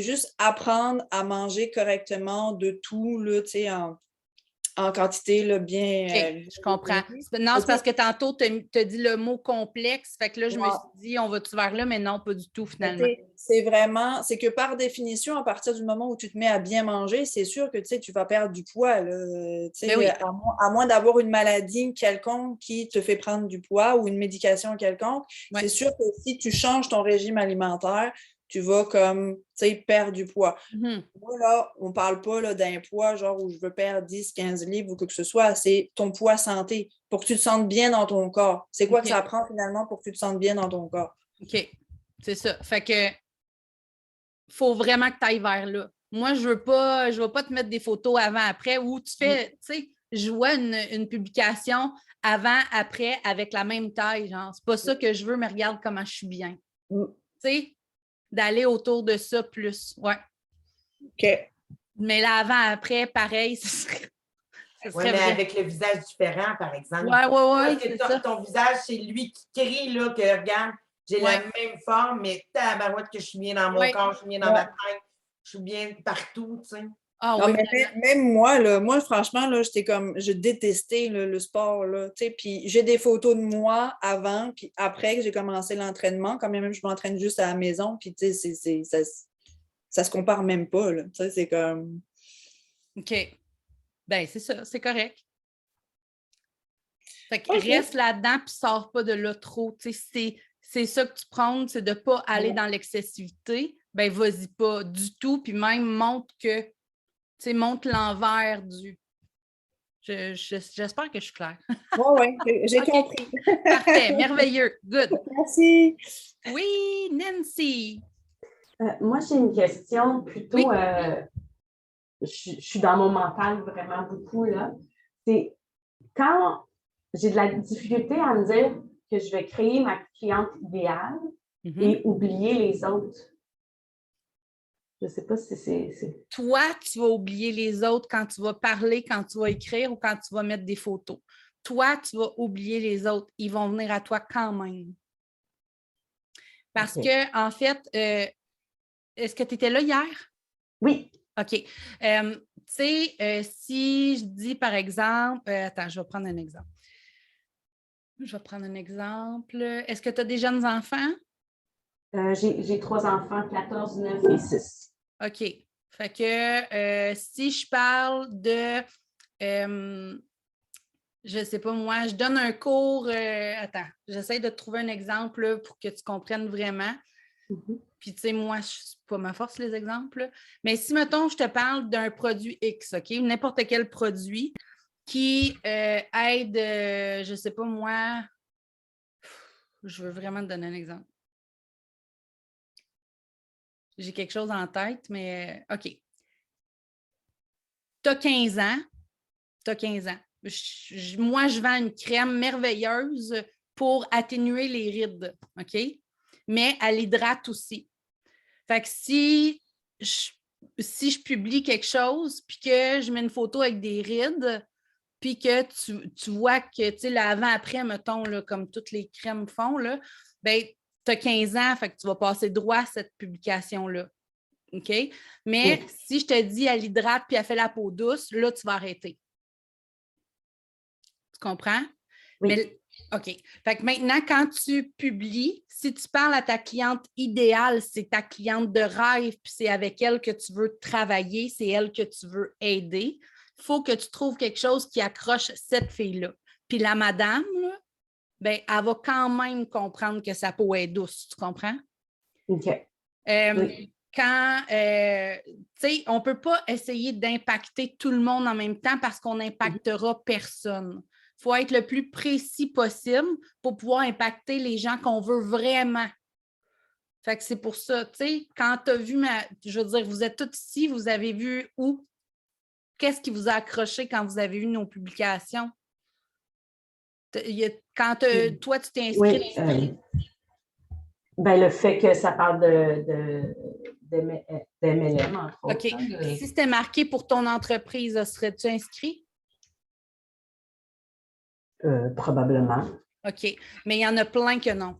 Speaker 5: juste apprendre à manger correctement de tout, là, en quantité là, bien.
Speaker 1: Okay, je comprends. Non, c'est parce que tantôt, tu as dit le mot complexe. Fait que là, je me suis dit, on va-tu vers là, mais non, pas du tout, finalement.
Speaker 5: C'est que par définition, à partir du moment où tu te mets à bien manger, c'est sûr que tu vas perdre du poids. Là, oui. À moins d'avoir une maladie quelconque qui te fait prendre du poids ou une médication quelconque, c'est sûr que si tu changes ton régime alimentaire, tu vas comme, perdre du poids.
Speaker 1: Mm-hmm.
Speaker 5: Moi, là, on ne parle pas là, d'un poids genre où je veux perdre 10, 15 livres ou quoi que ce soit. C'est ton poids santé pour que tu te sentes bien dans ton corps. C'est quoi que ça prend finalement pour que tu te sentes bien dans ton corps?
Speaker 1: OK. C'est ça. Fait que faut vraiment que tu ailles vers là. Moi, je veux pas te mettre des photos avant-après où tu fais, tu sais, je vois une publication avant-après avec la même taille. Genre, c'est pas ça que je veux, mais regarde comment je suis bien. Tu sais, d'aller autour de ça plus. Ouais.
Speaker 5: OK.
Speaker 1: Mais l'avant-après, pareil, ce serait.
Speaker 3: Oui, mais avec le visage différent, par exemple.
Speaker 1: Oui.
Speaker 3: Parce que ton visage, c'est lui qui crie, là, que regarde, j'ai la même forme, mais tabarouette que je suis bien dans mon corps, je suis bien dans ma tête, je suis bien partout, tu sais.
Speaker 1: Ah,
Speaker 5: non,
Speaker 1: oui,
Speaker 5: mais même moi, là, franchement, là, je détestais là, le sport. Là, puis j'ai des photos de moi avant, puis après que j'ai commencé l'entraînement, quand même, je m'entraîne juste à la maison, puis ça se compare même pas. Là, c'est comme...
Speaker 1: OK. Ben c'est ça, c'est correct. Fait que reste là-dedans, puis sors pas de là trop. C'est ça que tu prends, c'est de ne pas aller dans l'excessivité ben vas-y pas du tout, puis même montre l'envers du... J'espère que je suis claire.
Speaker 5: Oui, j'ai
Speaker 1: OK.
Speaker 5: compris.
Speaker 1: Parfait, merveilleux, good.
Speaker 5: Merci.
Speaker 1: Oui, Nancy.
Speaker 6: Moi, j'ai une question plutôt,
Speaker 1: Oui.
Speaker 6: je suis dans mon mental vraiment beaucoup, là. C'est quand j'ai de la difficulté à me dire que je vais créer ma cliente idéale et oublier les autres. Je ne sais pas si c'est...
Speaker 1: Toi, tu vas oublier les autres quand tu vas parler, quand tu vas écrire ou quand tu vas mettre des photos. Toi, tu vas oublier les autres. Ils vont venir à toi quand même. Parce que, en fait, est-ce que tu étais là hier?
Speaker 6: Oui.
Speaker 1: OK. Tu sais, si je dis, par exemple, attends, je vais prendre un exemple. Est-ce que tu as des jeunes enfants?
Speaker 6: J'ai 3 enfants, 14, 9 et 6.
Speaker 1: OK. Fait que si je parle de, je ne sais pas moi, je donne un cours, attends, j'essaie de te trouver un exemple là, pour que tu comprennes vraiment. Puis, tu sais, moi, c'est pas ma force, les exemples. Là. Mais si, mettons, je te parle d'un produit X, OK? N'importe quel produit qui aide, je ne sais pas moi, je veux vraiment te donner un exemple. J'ai quelque chose en tête, mais OK. Tu as 15 ans. Moi, je vends une crème merveilleuse pour atténuer les rides, OK? Mais elle hydrate aussi. Fait que si je publie quelque chose, puis que je mets une photo avec des rides, puis que tu vois que, tu sais, l'avant-après, mettons, là, comme toutes les crèmes font, là, ben, tu as 15 ans, fait que tu vas passer droit à cette publication-là. OK? Mais si je te dis elle hydrate puis elle fait la peau douce, là, tu vas arrêter. Tu comprends?
Speaker 6: Oui.
Speaker 1: Mais, OK. Fait que maintenant, quand tu publies, si tu parles à ta cliente idéale, c'est ta cliente de rêve, puis c'est avec elle que tu veux travailler, c'est elle que tu veux aider, il faut que tu trouves quelque chose qui accroche cette fille-là. Puis la madame, là, ben, elle va quand même comprendre que sa peau est douce. Tu comprends?
Speaker 6: OK.
Speaker 1: Oui. Quand, tu sais, on ne peut pas essayer d'impacter tout le monde en même temps parce qu'on n'impactera personne. Il faut être le plus précis possible pour pouvoir impacter les gens qu'on veut vraiment. Fait que c'est pour ça, tu sais, quand tu as vu je veux dire, vous êtes tous ici, vous avez vu où? Qu'est-ce qui vous a accroché quand vous avez vu nos publications? Quand toi, tu t'es inscrit.
Speaker 6: Oui. Ben, le fait que ça parle d'MLM, entre autres.
Speaker 1: OK. Si c'était marqué pour ton entreprise, serais-tu inscrit?
Speaker 6: Probablement.
Speaker 1: OK. Mais il y en a plein que non.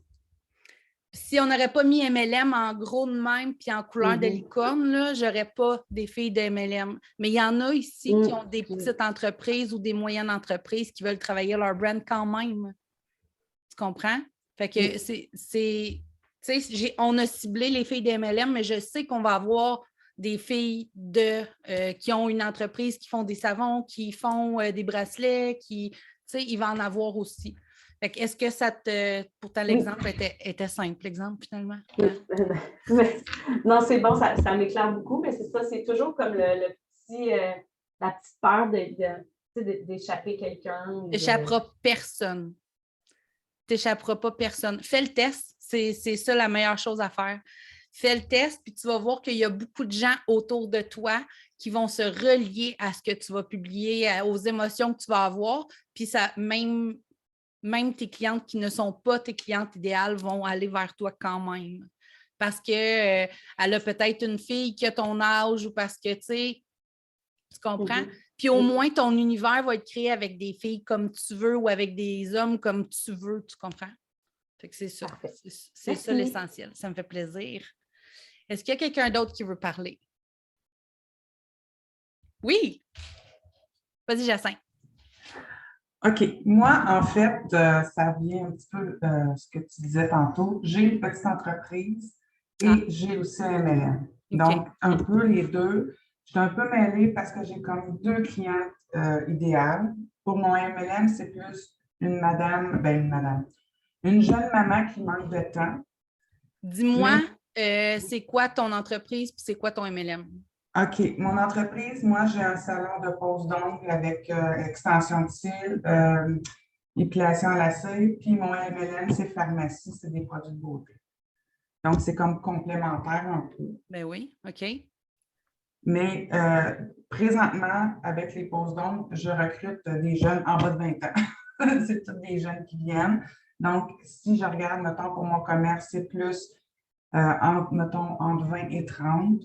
Speaker 1: Si on n'aurait pas mis MLM en gros de même puis en couleur de licorne, là, j'aurais pas des filles de MLM. Mais il y en a ici qui ont des petites entreprises ou des moyennes entreprises qui veulent travailler leur brand quand même. Tu comprends? Fait que on a ciblé les filles de MLM, mais je sais qu'on va avoir des filles qui ont une entreprise, qui font des savons, qui font des bracelets, il va en avoir aussi. Fait que est-ce que pour ton exemple, était simple, l'exemple, finalement?
Speaker 6: Non, c'est bon, ça m'éclaire beaucoup, mais c'est ça, c'est toujours comme la petite peur d'échapper quelqu'un.
Speaker 1: T'échapperas personne. T'échapperas pas personne. Fais le test, c'est ça la meilleure chose à faire. Fais le test, puis tu vas voir qu'il y a beaucoup de gens autour de toi qui vont se relier à ce que tu vas publier, aux émotions que tu vas avoir, puis ça, même tes clientes qui ne sont pas tes clientes idéales vont aller vers toi quand même. Parce qu'elle a peut-être une fille qui a ton âge ou parce que, tu comprends? Puis au moins, ton univers va être créé avec des filles comme tu veux ou avec des hommes comme tu veux, tu comprends? Fait que c'est ça. C'est ça l'essentiel. Ça me fait plaisir. Est-ce qu'il y a quelqu'un d'autre qui veut parler? Oui! Vas-y, Jacinthe.
Speaker 7: OK. Moi, en fait, ça vient un petit peu ce que tu disais tantôt. J'ai une petite entreprise et j'ai aussi un MLM. Donc, un peu les deux. Je suis un peu mêlée parce que j'ai comme 2 clientes idéales. Pour mon MLM, c'est plus une jeune maman qui manque de temps.
Speaker 1: Dis-moi, c'est quoi ton entreprise puis c'est quoi ton MLM?
Speaker 7: OK. Mon entreprise, moi, j'ai un salon de pose d'ongles avec extension de cils, épilation à la cire, puis mon MLM, c'est pharmacie, c'est des produits de beauté. Donc, c'est comme complémentaire un peu.
Speaker 1: Ben oui, OK.
Speaker 7: Mais présentement, avec les poses d'ongles, je recrute des jeunes en bas de 20 ans. C'est tous des jeunes qui viennent. Donc, si je regarde, mettons, pour mon commerce, c'est plus, entre 20 et 30.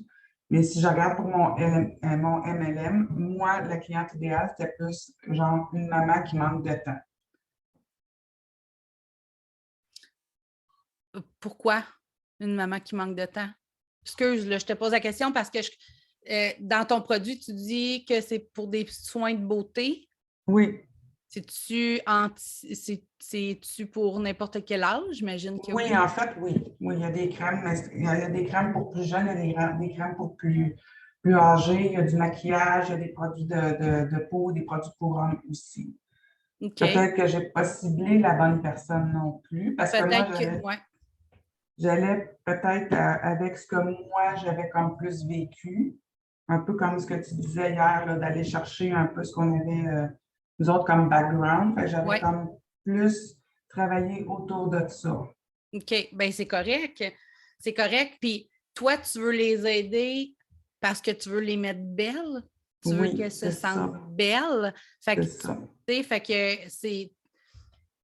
Speaker 7: Mais si je regarde pour mon MLM, moi, la cliente idéale, c'était plus genre une maman qui manque de temps.
Speaker 1: Pourquoi une maman qui manque de temps? Excuse, là, je te pose la question parce que dans ton produit, tu dis que c'est pour des soins de beauté.
Speaker 7: Oui.
Speaker 1: C'est-tu pour n'importe quel âge? J'imagine que oui.
Speaker 7: Oui, en fait, oui. Oui, il y a des crèmes, mais il y a des crèmes pour plus jeunes, il y a des crèmes pour plus âgés, il y a du maquillage, il y a des produits de peau, des produits pour hommes aussi.
Speaker 1: OK.
Speaker 7: Peut-être que je n'ai pas ciblé la bonne personne non plus, parce que moi, j'allais peut-être avec ce que moi, j'avais comme plus vécu, un peu comme ce que tu disais hier, là, d'aller chercher un peu ce qu'on avait, nous autres, comme background. J'avais comme plus travaillé autour de ça.
Speaker 1: OK. Bien, c'est correct. C'est correct. Puis toi, tu veux les aider parce que tu veux les mettre belles. Tu veux qu'elles se sentent belles. Fait que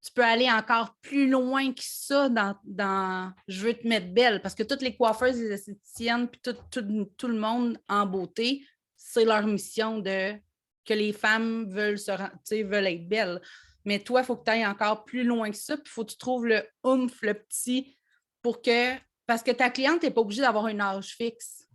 Speaker 1: tu peux aller encore plus loin que ça dans je veux te mettre belle. Parce que toutes les coiffeuses, les esthéticiennes, puis tout le monde en beauté, c'est leur mission que les femmes veulent être belles. Mais toi, il faut que tu ailles encore plus loin que ça, puis il faut que tu trouves le oomph, le petit, parce que ta cliente n'est pas obligée d'avoir un âge fixe.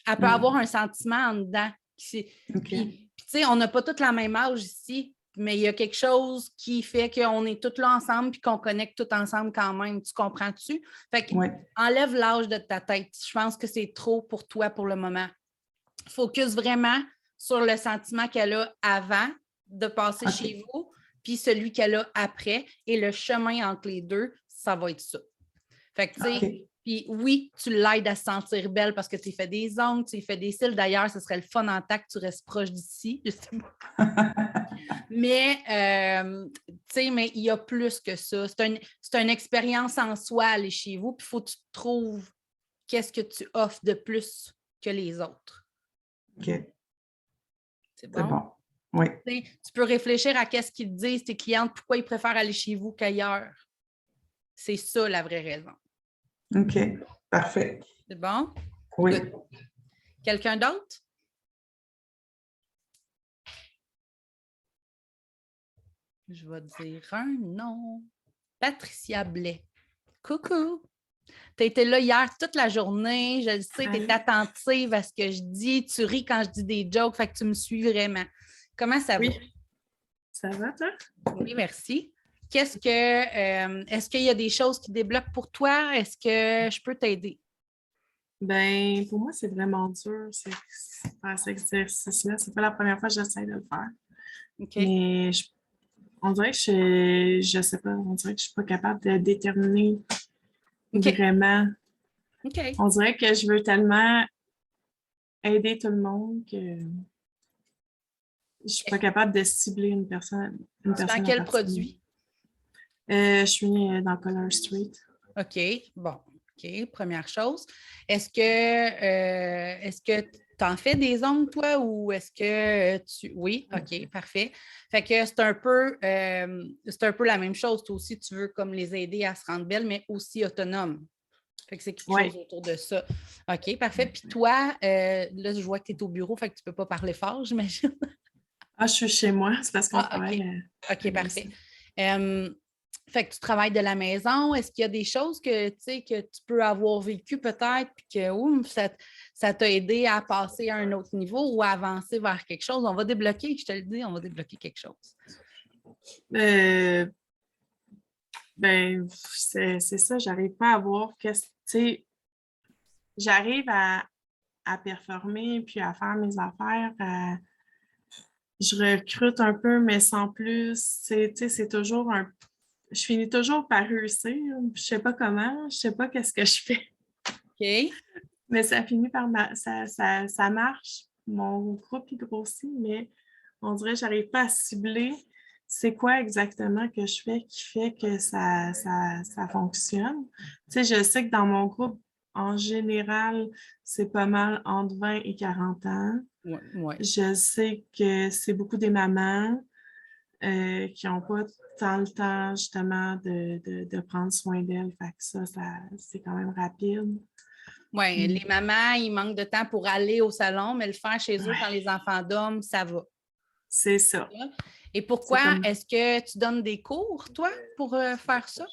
Speaker 1: Elle peut avoir un sentiment en dedans. Puis, tu sais, on n'a pas tous la même âge ici, mais il y a quelque chose qui fait qu'on est tous là ensemble puis qu'on connecte tous ensemble quand même. Tu comprends-tu? Fait que enlève l'âge de ta tête. Je pense que c'est trop pour toi pour le moment. Focus vraiment sur le sentiment qu'elle a avant de passer chez vous, puis celui qu'elle a après. Et le chemin entre les deux, ça va être ça. Fait que, tu sais, puis oui, tu l'aides à se sentir belle parce que tu fais des ongles, tu fais des cils. D'ailleurs, ce serait le fun en temps que tu restes proche d'ici, justement. Mais, tu sais, mais il y a plus que ça. C'est une expérience en soi, aller chez vous, puis il faut que tu trouves qu'est-ce que tu offres de plus que les autres.
Speaker 7: OK.
Speaker 1: C'est bon?
Speaker 7: Oui.
Speaker 1: Tu peux réfléchir à qu'est-ce qu'ils te disent, tes clientes, pourquoi ils préfèrent aller chez vous qu'ailleurs. C'est ça, la vraie raison.
Speaker 7: OK. Parfait.
Speaker 1: C'est bon?
Speaker 7: Oui.
Speaker 1: Quelqu'un d'autre? Je vais dire un nom. Patricia Blais. Coucou! Tu as été là hier toute la journée. Je le sais, tu es attentive à ce que je dis. Tu ris quand je dis des jokes, fait que tu me suis vraiment. Comment ça va?
Speaker 8: Ça va, toi?
Speaker 1: Oui, merci. Est-ce qu'il y a des choses qui débloquent pour toi? Est-ce que je peux t'aider?
Speaker 8: Ben, pour moi, c'est vraiment dur faire cet exercice-là. C'est pas la première fois que j'essaie de le faire.
Speaker 1: OK.
Speaker 8: Mais on dirait que je sais pas, on dirait que je suis pas capable de déterminer vraiment.
Speaker 1: OK.
Speaker 8: On dirait que je veux tellement aider tout le monde que je suis pas capable de cibler une personne.
Speaker 1: Dans quel produit?
Speaker 8: Je suis dans Color Street.
Speaker 1: OK. Bon. OK. Première chose. Est-ce que tu en fais des ongles, toi, ou est-ce que tu... Oui, OK, parfait. Fait que c'est un peu la même chose. Toi aussi, tu veux comme les aider à se rendre belles, mais aussi autonomes. Fait que c'est quelque chose autour de ça. OK, parfait. Puis toi, là, je vois que tu es au bureau, fait que tu ne peux pas parler fort, j'imagine.
Speaker 8: Je suis chez moi. C'est parce qu'on travaille.
Speaker 1: OK, parfait. Fait que tu travailles de la maison. Est-ce qu'il y a des choses que tu peux avoir vécues peut-être puis que ça t'a aidé à passer à un autre niveau ou à avancer vers quelque chose? On va débloquer, je te le dis, on va débloquer quelque chose.
Speaker 8: Ben, c'est ça, j'arrive pas à voir j'arrive à performer puis à faire mes affaires. Je recrute un peu, mais sans plus. C'est toujours je finis toujours par réussir. Je sais pas comment, je sais pas qu'est-ce que je fais.
Speaker 1: OK.
Speaker 8: Mais ça finit par ça marche. Mon groupe il grossit, mais on dirait que je n'arrive pas à cibler c'est quoi exactement que je fais qui fait que ça fonctionne. Tu sais, je sais que dans mon groupe, en général, c'est pas mal entre 20 et 40 ans.
Speaker 1: Ouais.
Speaker 8: Je sais que c'est beaucoup des mamans qui n'ont pas tant le temps, justement, de prendre soin d'elles. Fait que ça c'est quand même rapide.
Speaker 1: Oui, les mamans, ils manquent de temps pour aller au salon, mais le faire chez eux quand les enfants dorment, ça va.
Speaker 8: C'est ça.
Speaker 1: Et pourquoi est-ce que tu donnes des cours, toi, pour faire ça?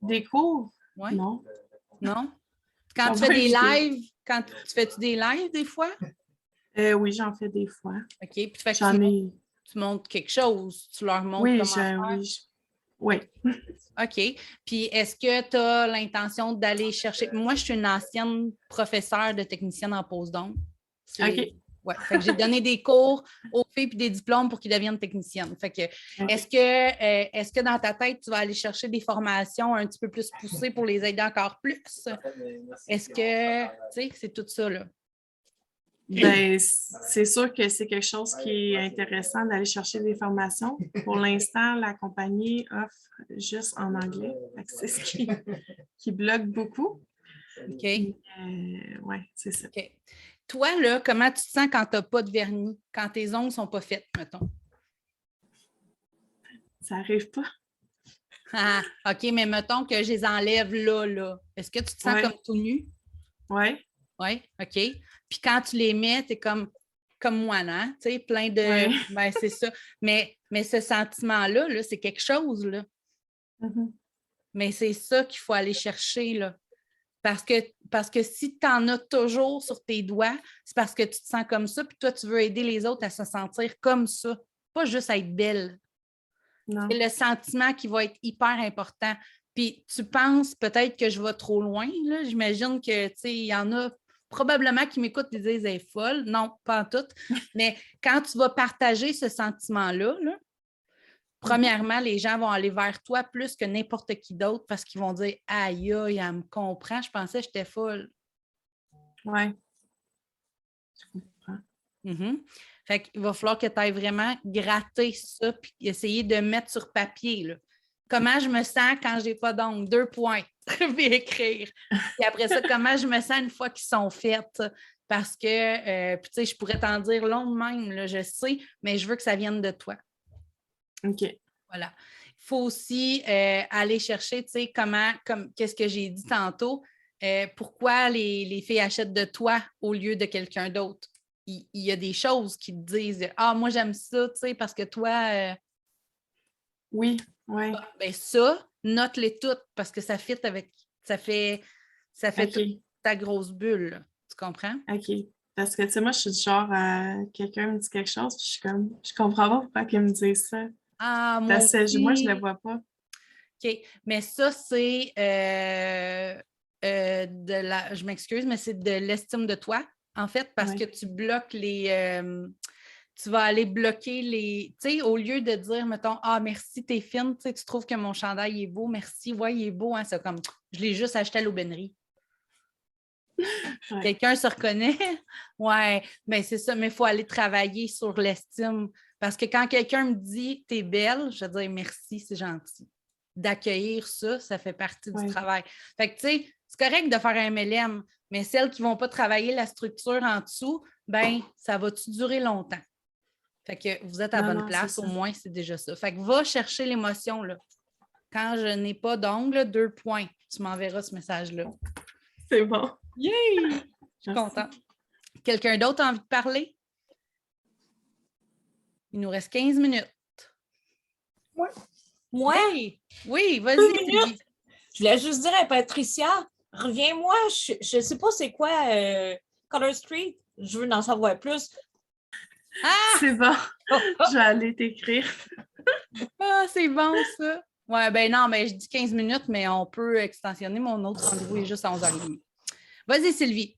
Speaker 8: Des cours?
Speaker 1: Ouais.
Speaker 8: Non.
Speaker 1: Non? Quand tu fais des lives, tu fais-tu des lives des fois?
Speaker 8: Oui, j'en fais des fois.
Speaker 1: OK. Puis fait que tu montres quelque chose, tu leur montres comment faire.
Speaker 8: Oui.
Speaker 1: OK. Puis est-ce que tu as l'intention d'aller chercher... Moi, je suis une ancienne professeure de technicienne en pose d'ongles.
Speaker 8: OK.
Speaker 1: Ouais. Fait que j'ai donné des cours aux filles puis des diplômes pour qu'ils deviennent techniciennes. Fait que est-ce que dans ta tête, tu vas aller chercher des formations un petit peu plus poussées pour les aider encore plus? Est-ce que, tu sais, c'est tout ça, là?
Speaker 8: Ben, c'est sûr que c'est quelque chose qui est intéressant d'aller chercher des formations. Pour l'instant, la compagnie offre juste en anglais. C'est ce qui bloque beaucoup.
Speaker 1: OK.
Speaker 8: Oui, c'est ça.
Speaker 1: OK. Toi, là, comment tu te sens quand tu n'as pas de vernis, quand tes ongles ne sont pas faites, mettons?
Speaker 8: Ça n'arrive pas.
Speaker 1: Ah, OK, mais mettons que je les enlève là. Est-ce que tu te sens comme tout nu?
Speaker 8: Oui.
Speaker 1: Oui, OK. Puis quand tu les mets, tu es comme moi, non? Tu sais, plein de...
Speaker 8: Ouais.
Speaker 1: Ben, c'est ça. Mais ce sentiment-là, là, c'est quelque chose, là.
Speaker 8: Mm-hmm.
Speaker 1: Mais c'est ça qu'il faut aller chercher, là. Parce que si tu en as toujours sur tes doigts, c'est parce que tu te sens comme ça, puis toi, tu veux aider les autres à se sentir comme ça, pas juste à être belle.
Speaker 8: Non.
Speaker 1: C'est le sentiment qui va être hyper important. Puis tu penses peut-être que je vais trop loin, là. J'imagine que, tu sais, il y en a probablement qui m'écoutent et disent « elle est folle ». Non, pas en tout. Mais quand tu vas partager ce sentiment-là, là, premièrement, les gens vont aller vers toi plus que n'importe qui d'autre parce qu'ils vont dire « aïe, aïe, elle me comprend, je pensais que j'étais folle ».
Speaker 8: Oui. Je comprends.
Speaker 1: Mm-hmm. Fait qu'il va falloir que tu ailles vraiment gratter ça puis essayer de mettre sur papier, là. Comment je me sens quand je n'ai pas d'ongles? 2 points. Puis écrire. Puis après ça, comment je me sens une fois qu'ils sont faites? Parce que, puis tu sais, je pourrais t'en dire long de même, là, je sais, mais je veux que ça vienne de toi.
Speaker 8: OK.
Speaker 1: Voilà. Il faut aussi aller chercher, tu sais, qu'est-ce que j'ai dit tantôt, pourquoi les filles achètent de toi au lieu de quelqu'un d'autre. Il y a des choses qui te disent « Ah, moi, j'aime ça, tu sais, parce que toi...
Speaker 8: Oui, oui.
Speaker 1: Ben ça, note-les toutes parce que ça fit avec... Ça fait
Speaker 8: OK.
Speaker 1: toute ta grosse bulle, là. Tu comprends?
Speaker 8: OK. Parce que, tu sais, moi, je suis du genre, quelqu'un me dit quelque chose, puis je suis comme, je comprends pas pourquoi il me dit ça.
Speaker 1: Ah, moi
Speaker 8: Parce que
Speaker 1: aussi.
Speaker 8: moi, je ne le vois pas.
Speaker 1: OK. Mais ça, c'est je m'excuse, mais c'est de l'estime de toi, en fait, parce que tu bloques tu vas aller bloquer les... Tu sais, au lieu de dire, mettons, « Ah, merci, t'es fine, tu sais, tu trouves que mon chandail est beau, merci, ouais, il est beau, hein, c'est comme, je l'ai juste acheté à l'aubainerie. »
Speaker 8: Ouais.
Speaker 1: Quelqu'un se reconnaît? Ouais, mais c'est ça, mais il faut aller travailler sur l'estime. Parce que quand quelqu'un me dit « T'es belle », je vais dire « Merci, c'est gentil ». D'accueillir ça, ça fait partie du travail. Fait que, tu sais, c'est correct de faire un MLM, mais celles qui ne vont pas travailler la structure en dessous, ben ça va-tu durer longtemps? Fait que vous êtes à la bonne place, au moins, c'est déjà ça. Fait que va chercher l'émotion, là. Quand je n'ai pas d'ongles, 2 points. Tu m'enverras ce message-là.
Speaker 8: C'est bon.
Speaker 1: Yay! Je suis contente. Quelqu'un d'autre a envie de parler? Il nous reste 15 minutes.
Speaker 9: Ouais. Moi?
Speaker 1: Hey! Oui, vas-y.
Speaker 9: Je voulais juste dire à Patricia, reviens-moi, je ne sais pas c'est quoi Color Street. Je veux en savoir plus.
Speaker 8: Ah! C'est bon. Je vais aller t'écrire.
Speaker 1: Ah, c'est bon, ça. Ouais, ben non, mais je dis 15 minutes, mais on peut extensionner. Mon autre rendez-vous est juste à 11h30. Vas-y, Sylvie.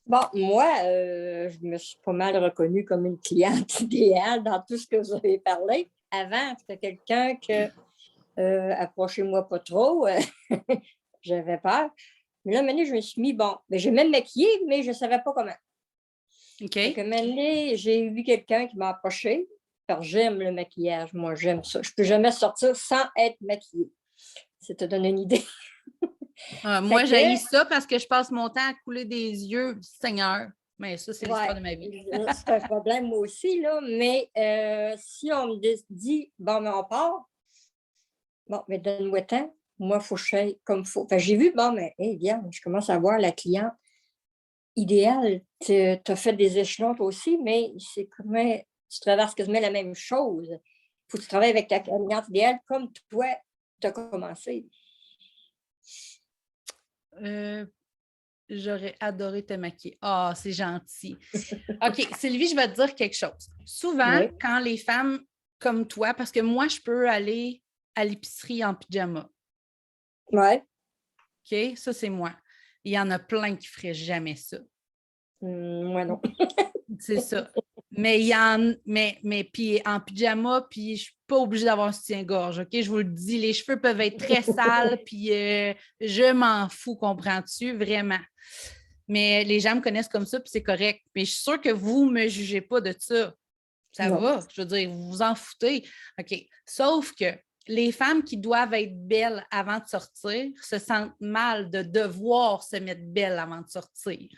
Speaker 10: Bon, moi, je me suis pas mal reconnue comme une cliente idéale dans tout ce que vous avez parlé. Avant, c'était quelqu'un que approchez-moi pas trop, j'avais peur. Mais là, un moment donné, je me suis mis, bon, j'aimais me maquiller, mais je ne savais pas comment.
Speaker 1: OK.
Speaker 10: Donc, un moment donné, j'ai vu quelqu'un qui m'a approché, car j'aime le maquillage. Moi, j'aime ça. Je ne peux jamais sortir sans être maquillée. Ça te donne une idée.
Speaker 1: Moi, j'haïs ça parce que je passe mon temps à couler des yeux, Seigneur. Mais ça, c'est l'histoire de ma vie.
Speaker 10: C'est un problème, moi aussi, là. Mais si on me dit, bon, mais on part, bon, mais donne-moi temps. Moi, il faut que je fasse comme il faut. Enfin, j'ai vu, bon, mais, bien, je commence à voir la cliente idéale. Tu as fait des échelons, toi aussi, mais c'est comme tu traverses quasiment la même chose. Il faut que tu travailles avec ta cliente idéale comme toi, tu as commencé.
Speaker 1: J'aurais adoré te maquiller. Ah, c'est gentil. OK, Sylvie, je vais te dire quelque chose. Souvent, quand les femmes comme toi, parce que moi, je peux aller à l'épicerie en pyjama.
Speaker 10: Ouais.
Speaker 1: OK, ça, c'est moi. Il y en a plein qui ne feraient jamais ça.
Speaker 10: Moi, non.
Speaker 1: C'est ça. Mais il y en puis en pyjama, puis je ne suis pas obligée d'avoir un soutien-gorge, OK? Je vous le dis, les cheveux peuvent être très sales, puis je m'en fous, comprends-tu? Vraiment. Mais les gens me connaissent comme ça, puis c'est correct. Mais je suis sûre que vous ne me jugez pas de ça. Ça va. Je veux dire, vous vous en foutez. OK. Sauf que les femmes qui doivent être belles avant de sortir se sentent mal de devoir se mettre belles avant de sortir.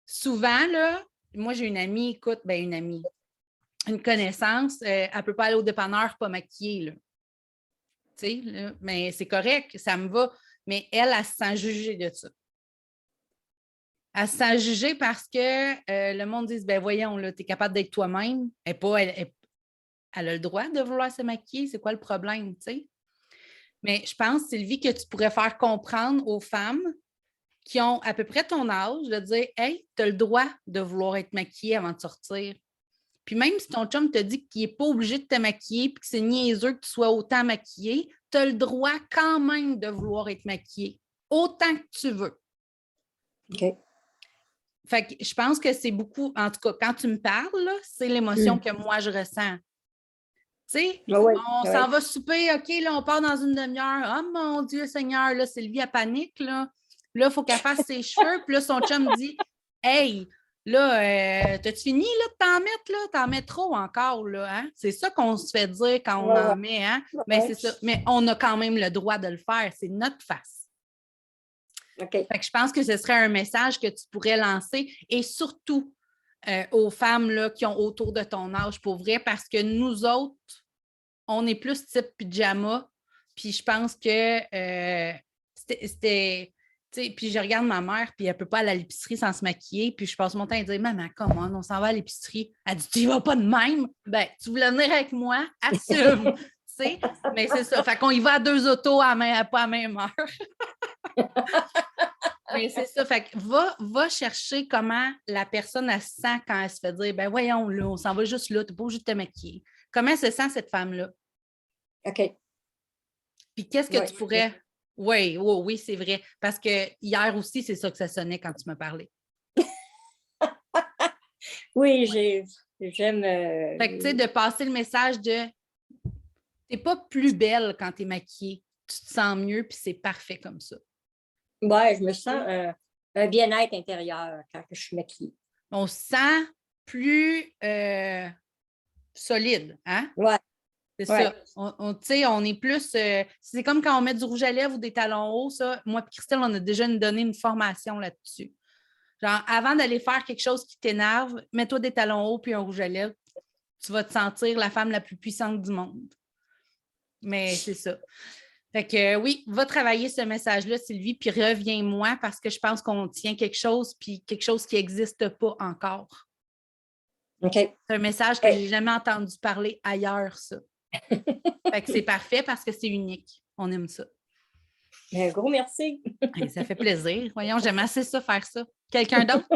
Speaker 1: Souvent, là, moi, j'ai une amie, écoute, une connaissance, elle ne peut pas aller au dépanneur pas maquillée, là. Tu sais, là, mais c'est correct, ça me va. Mais elle se sent jugée de ça. Elle se sent jugée parce que le monde dit, ben voyons, tu es capable d'être toi-même. Elle a le droit de vouloir se maquiller, c'est quoi le problème, tu sais? Mais je pense, Sylvie, que tu pourrais faire comprendre aux femmes qui ont à peu près ton âge, de dire « Hey, tu as le droit de vouloir être maquillée avant de sortir. » Puis même si ton chum te dit qu'il n'est pas obligé de te maquiller et que c'est niaiseux que tu sois autant maquillée, tu as le droit quand même de vouloir être maquillée, autant que tu veux.
Speaker 10: OK.
Speaker 1: Fait que je pense que c'est beaucoup, en tout cas, quand tu me parles, là, c'est l'émotion que moi je ressens. Tu sais, on s'en va souper, OK, là, on part dans une demi-heure. Oh mon Dieu Seigneur, là, Sylvie, elle panique, là. Là, il faut qu'elle fasse ses cheveux. Puis là, son chum dit Hey, là, t'as-tu fini là, de t'en mettre, là? T'en mets trop encore, là, hein? C'est ça qu'on se fait dire quand on en met, hein? Mais c'est ça. Mais on a quand même le droit de le faire. C'est notre face.
Speaker 10: OK.
Speaker 1: Fait que je pense que ce serait un message que tu pourrais lancer et surtout aux femmes là, qui ont autour de ton âge, pour vrai, parce que nous autres, on est plus type pyjama. Puis je pense que c'était puis je regarde ma mère, puis elle ne peut pas aller à l'épicerie sans se maquiller. Puis je passe mon temps à dire Maman, comment on s'en va à l'épicerie? Elle dit Tu y vas pas de même? Ben, tu voulais venir avec moi? Assume. Mais c'est ça. Fait qu'on y va à 2 autos pas à la même heure. Mais c'est ça. Fait que va chercher comment la personne elle se sent quand elle se fait dire Ben voyons, là, on s'en va juste là, tu n'es pas obligé de te maquiller. Comment elle se sent cette femme-là?
Speaker 10: OK.
Speaker 1: Puis qu'est-ce que tu pourrais. Oui, c'est vrai. Parce que hier aussi, c'est ça que ça sonnait quand tu me parlais.
Speaker 10: Oui, j'aime.
Speaker 1: Fait que, tu sais, de passer le message de t'es pas plus belle quand tu es maquillée. Tu te sens mieux, puis c'est parfait comme ça.
Speaker 10: Oui, je me sens un bien-être intérieur quand je suis maquillée.
Speaker 1: On se sent plus solide, hein?
Speaker 10: Oui.
Speaker 1: C'est ça. On est plus. C'est comme quand on met du rouge à lèvres ou des talons hauts, ça. Moi et Christelle, on a déjà donné une formation là-dessus. Genre, avant d'aller faire quelque chose qui t'énerve, mets-toi des talons hauts puis un rouge à lèvres. Tu vas te sentir la femme la plus puissante du monde. Mais c'est ça. Fait que oui, va travailler ce message-là, Sylvie, puis reviens-moi parce que je pense qu'on tient quelque chose, puis quelque chose qui n'existe pas encore.
Speaker 10: OK.
Speaker 1: C'est un message que je n'ai jamais entendu parler ailleurs, ça. Fait que c'est parfait parce que c'est unique. On aime ça.
Speaker 10: Un gros merci.
Speaker 1: Ça fait plaisir. Voyons, j'aime assez ça, faire ça. Quelqu'un d'autre?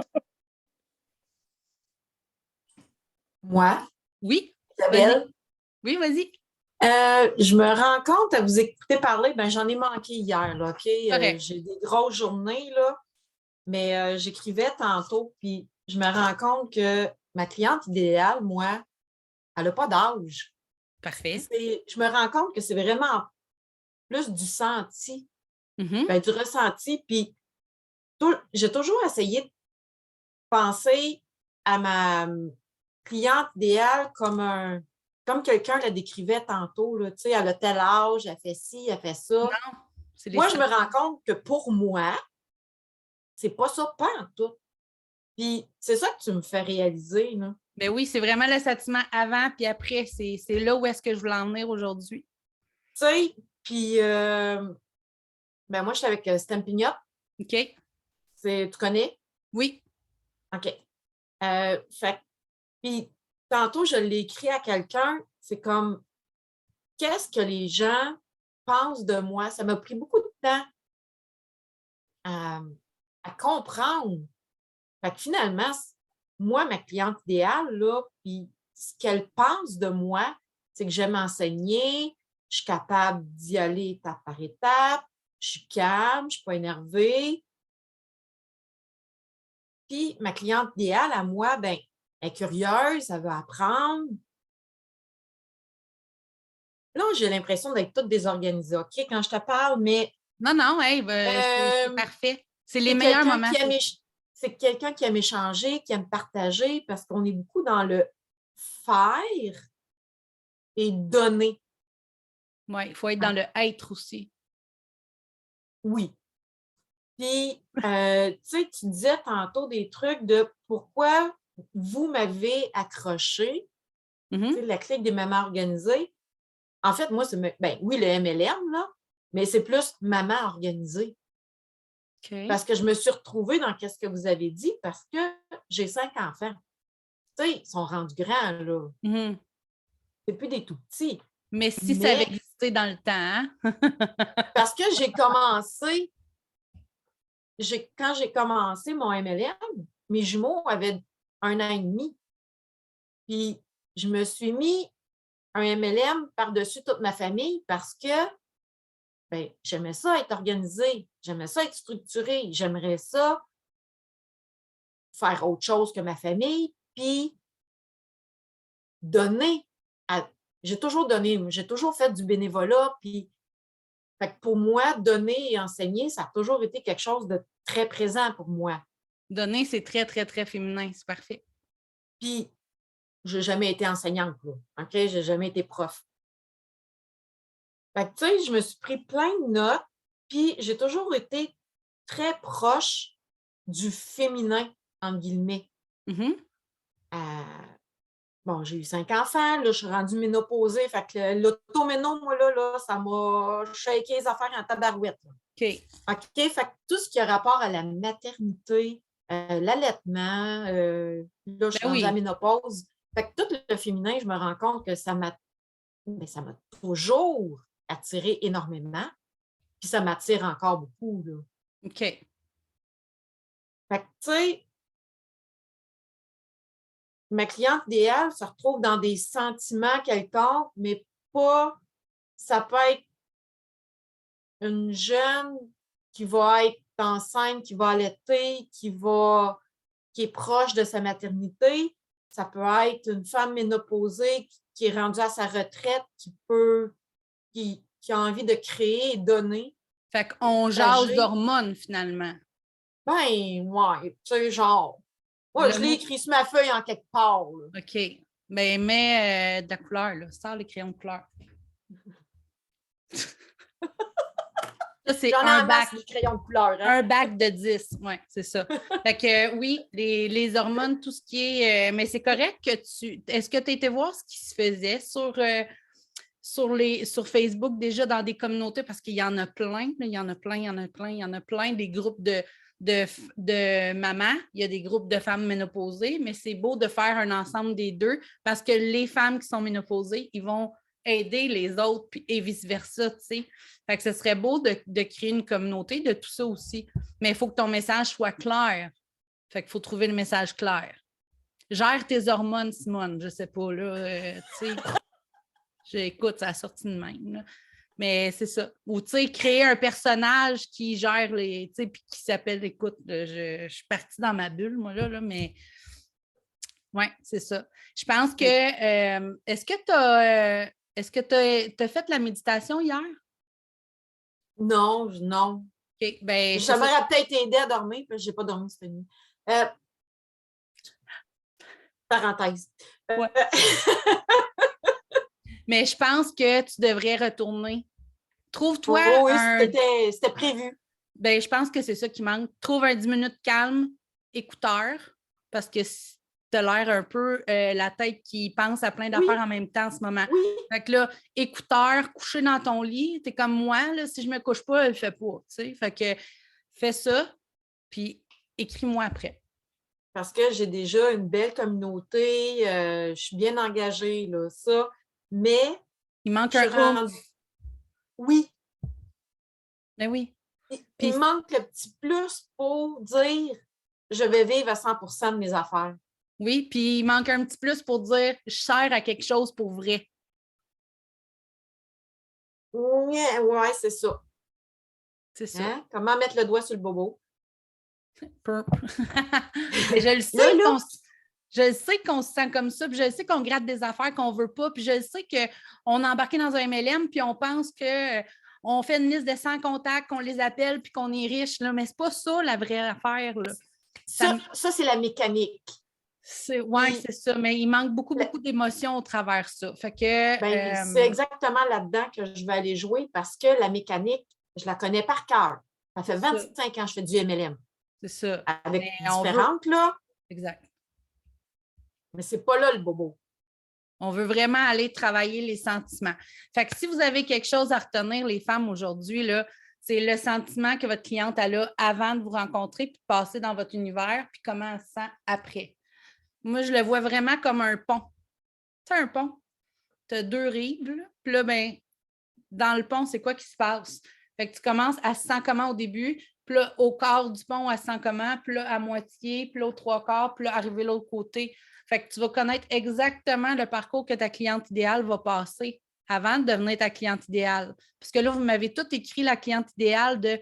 Speaker 3: Moi?
Speaker 1: Oui.
Speaker 3: Isabelle?
Speaker 1: Oui, vas-y.
Speaker 3: Je me rends compte à vous écouter parler, j'en ai manqué hier, là, OK? J'ai des grosses journées, là, mais j'écrivais tantôt, puis je me rends compte que ma cliente idéale, moi, elle n'a pas d'âge.
Speaker 1: Parfait.
Speaker 3: Je me rends compte que c'est vraiment plus du senti.
Speaker 1: Mhm.
Speaker 3: du ressenti. Puis j'ai toujours essayé de penser à ma cliente idéale comme quelqu'un la décrivait tantôt, là, tu sais, elle a tel âge, elle fait ci, elle fait ça.
Speaker 1: Non, c'est les
Speaker 3: Moi, je me rends compte que pour moi, c'est pas ça, pas en tout. Puis c'est ça que tu me fais réaliser, là.
Speaker 1: Ben oui, c'est vraiment le sentiment avant puis après. C'est là où est-ce que je voulais en venir aujourd'hui.
Speaker 3: Tu sais, puis moi, je suis avec Stampin' Up.
Speaker 1: OK?
Speaker 3: Tu connais?
Speaker 1: Oui.
Speaker 3: OK. Puis tantôt, je l'ai écrit à quelqu'un, c'est comme qu'est-ce que les gens pensent de moi? Ça m'a pris beaucoup de temps à comprendre. Fait que finalement, moi, ma cliente idéale, là, puis ce qu'elle pense de moi, c'est que j'aime enseigner, je suis capable d'y aller étape par étape, je suis calme, je ne suis pas énervée. Puis ma cliente idéale, à moi, ben, elle est curieuse, elle veut apprendre. Là, j'ai l'impression d'être toute désorganisée, OK, quand je te parle, mais
Speaker 1: Non, hey, c'est parfait. C'est les meilleurs moments.
Speaker 3: C'est quelqu'un qui aime échanger, qui aime partager, parce qu'on est beaucoup dans le faire et donner.
Speaker 1: Oui, il faut être dans le être aussi.
Speaker 3: Oui. Puis, tu sais, tu disais tantôt des trucs de pourquoi vous m'avez accroché, tu sais, la clique des mamans organisées. En fait, moi, oui, le MLM, là, mais c'est plus maman organisée.
Speaker 1: OK.
Speaker 3: Parce que je me suis retrouvée dans ce que vous avez dit parce que j'ai 5 enfants. Tu sais, ils sont rendus grands, là. C'est plus des tout petits.
Speaker 1: Mais si ça avait existé dans le temps.
Speaker 3: Parce que j'ai commencé, quand j'ai commencé mon MLM, mes jumeaux avaient 1 an et demi. Puis, je me suis mis un MLM par-dessus toute ma famille parce que j'aimais ça être organisée, j'aimais ça être structurée, j'aimerais ça faire autre chose que ma famille, puis donner. J'ai toujours donné, j'ai toujours fait du bénévolat, puis pour moi, donner et enseigner, ça a toujours été quelque chose de très présent pour moi.
Speaker 1: Donner, c'est très, très, très féminin, c'est parfait.
Speaker 3: Puis, je n'ai jamais été enseignante, là, OK? Je n'ai jamais été prof. Fait que, tu sais, je me suis pris plein de notes, puis j'ai toujours été très proche du féminin, entre guillemets. Bon, j'ai eu 5 enfants, là, je suis rendue ménopausée, fait que l'automéno, moi, là, ça m'a shaké les affaires en tabarouette. Là.
Speaker 1: OK.
Speaker 3: OK, fait que tout ce qui a rapport à la maternité, l'allaitement, là, je suis rendue à la ménopause. Fait que tout le féminin, je me rends compte que ça m'a toujours attiré énormément. Puis ça m'attire encore beaucoup, là.
Speaker 1: OK.
Speaker 3: Fait que, tu sais, ma cliente idéale se retrouve dans des sentiments quelconques, mais pas... Ça peut être une jeune qui va être enceinte, qui va allaiter, qui est proche de sa maternité. Ça peut être une femme ménopausée qui est rendue à sa retraite, qui a envie de créer et donner.
Speaker 1: Fait qu'on jase d'hormones, finalement.
Speaker 3: Ben, ouais, tu sais, genre... Moi, je l'ai écrit sur ma feuille en quelque part. Là.
Speaker 1: OK. Ben, mets de la couleur, là. Sors les crayons de couleur. Ça, c'est un bac.
Speaker 3: Crayons de couleur, hein?
Speaker 1: Un bac de 10, oui, c'est ça. Fait que oui, les hormones, tout ce qui est... mais c'est correct que Est-ce que tu as été voir ce qui se faisait sur Facebook déjà dans des communautés? Parce qu'il y en a plein, là, il y en a plein, des groupes de mamans, il y a des groupes de femmes ménopausées, mais c'est beau de faire un ensemble des deux parce que les femmes qui sont ménopausées, ils vont aider les autres et vice-versa, tu sais. Fait que ce serait beau de créer une communauté de tout ça aussi. Mais il faut que ton message soit clair. Fait qu'il faut trouver le message clair. Gère tes hormones, Simone. Je sais pas, là, tu sais. J'écoute, ça a sorti de même, là. Mais c'est ça. Ou, tu sais, créer un personnage qui gère les... Tu sais, puis qui s'appelle... Écoute, je suis partie dans ma bulle, moi, là, mais... Oui, c'est ça. Je pense que... Est-ce que tu as fait la méditation hier?
Speaker 11: Non, non.
Speaker 1: OK, ben,
Speaker 11: Ça m'aurait peut-être aidé à dormir, parce que je n'ai pas dormi cette nuit. Parenthèse.
Speaker 1: Ouais. Mais je pense que tu devrais retourner. Trouve-toi
Speaker 11: oui,
Speaker 1: un...
Speaker 11: c'était prévu.
Speaker 1: Ben, je pense que c'est ça qui manque. Trouve un 10 minutes calme, écouteur, parce que tu as l'air un peu la tête qui pense à plein d'affaires en même temps en ce moment.
Speaker 11: Oui.
Speaker 1: Fait que là, écouteur, couché dans ton lit, tu es comme moi, là, si je me couche pas, elle le fait pas. T'sais? Fait que fais ça, puis écris-moi après.
Speaker 11: Parce que j'ai déjà une belle communauté, je suis bien engagée, là, ça. Mais.
Speaker 1: Il manque un
Speaker 11: Oui.
Speaker 1: Ben oui.
Speaker 11: Il manque le petit plus pour dire je vais vivre à 100% de mes affaires.
Speaker 1: Oui, puis il manque un petit plus pour dire je sers à quelque chose pour vrai.
Speaker 11: Oui, c'est ça.
Speaker 1: C'est ça.
Speaker 11: Hein? Comment mettre le doigt sur le bobo?
Speaker 1: Mais je le sais qu'on se sent comme ça, puis je sais qu'on gratte des affaires qu'on ne veut pas, puis je sais qu'on est embarqué dans un MLM, puis on pense qu'on fait une liste de 100 contacts, qu'on les appelle, puis qu'on est riche, là, mais c'est pas ça la vraie affaire. Là.
Speaker 11: Ça c'est la mécanique.
Speaker 1: Oui, c'est ça, mais il manque beaucoup d'émotions au travers de ça. Fait que,
Speaker 11: c'est exactement là-dedans que je vais aller jouer parce que la mécanique, je la connais par cœur. Ça fait 25 ans que je fais du MLM.
Speaker 1: C'est ça.
Speaker 11: Avec différentes, là.
Speaker 1: Exact.
Speaker 11: Mais c'est pas là le bobo.
Speaker 1: On veut vraiment aller travailler les sentiments. Fait que si vous avez quelque chose à retenir, les femmes, aujourd'hui, là, c'est le sentiment que votre cliente a là avant de vous rencontrer, puis de passer dans votre univers, puis comment elle se sent après. Moi, je le vois vraiment comme un pont. Tu sais, un pont. Tu as 2 rives, là, puis là, ben, dans le pont, c'est quoi qui se passe? Fait que tu commences à se sentir comment au début, puis là, au quart du pont, elle se sent comment, puis là, à moitié, puis là, aux 3/4, puis là, arriver de l'autre côté. Fait que tu vas connaître exactement le parcours que ta cliente idéale va passer avant de devenir ta cliente idéale. Parce que là, vous m'avez tout écrit la cliente idéale de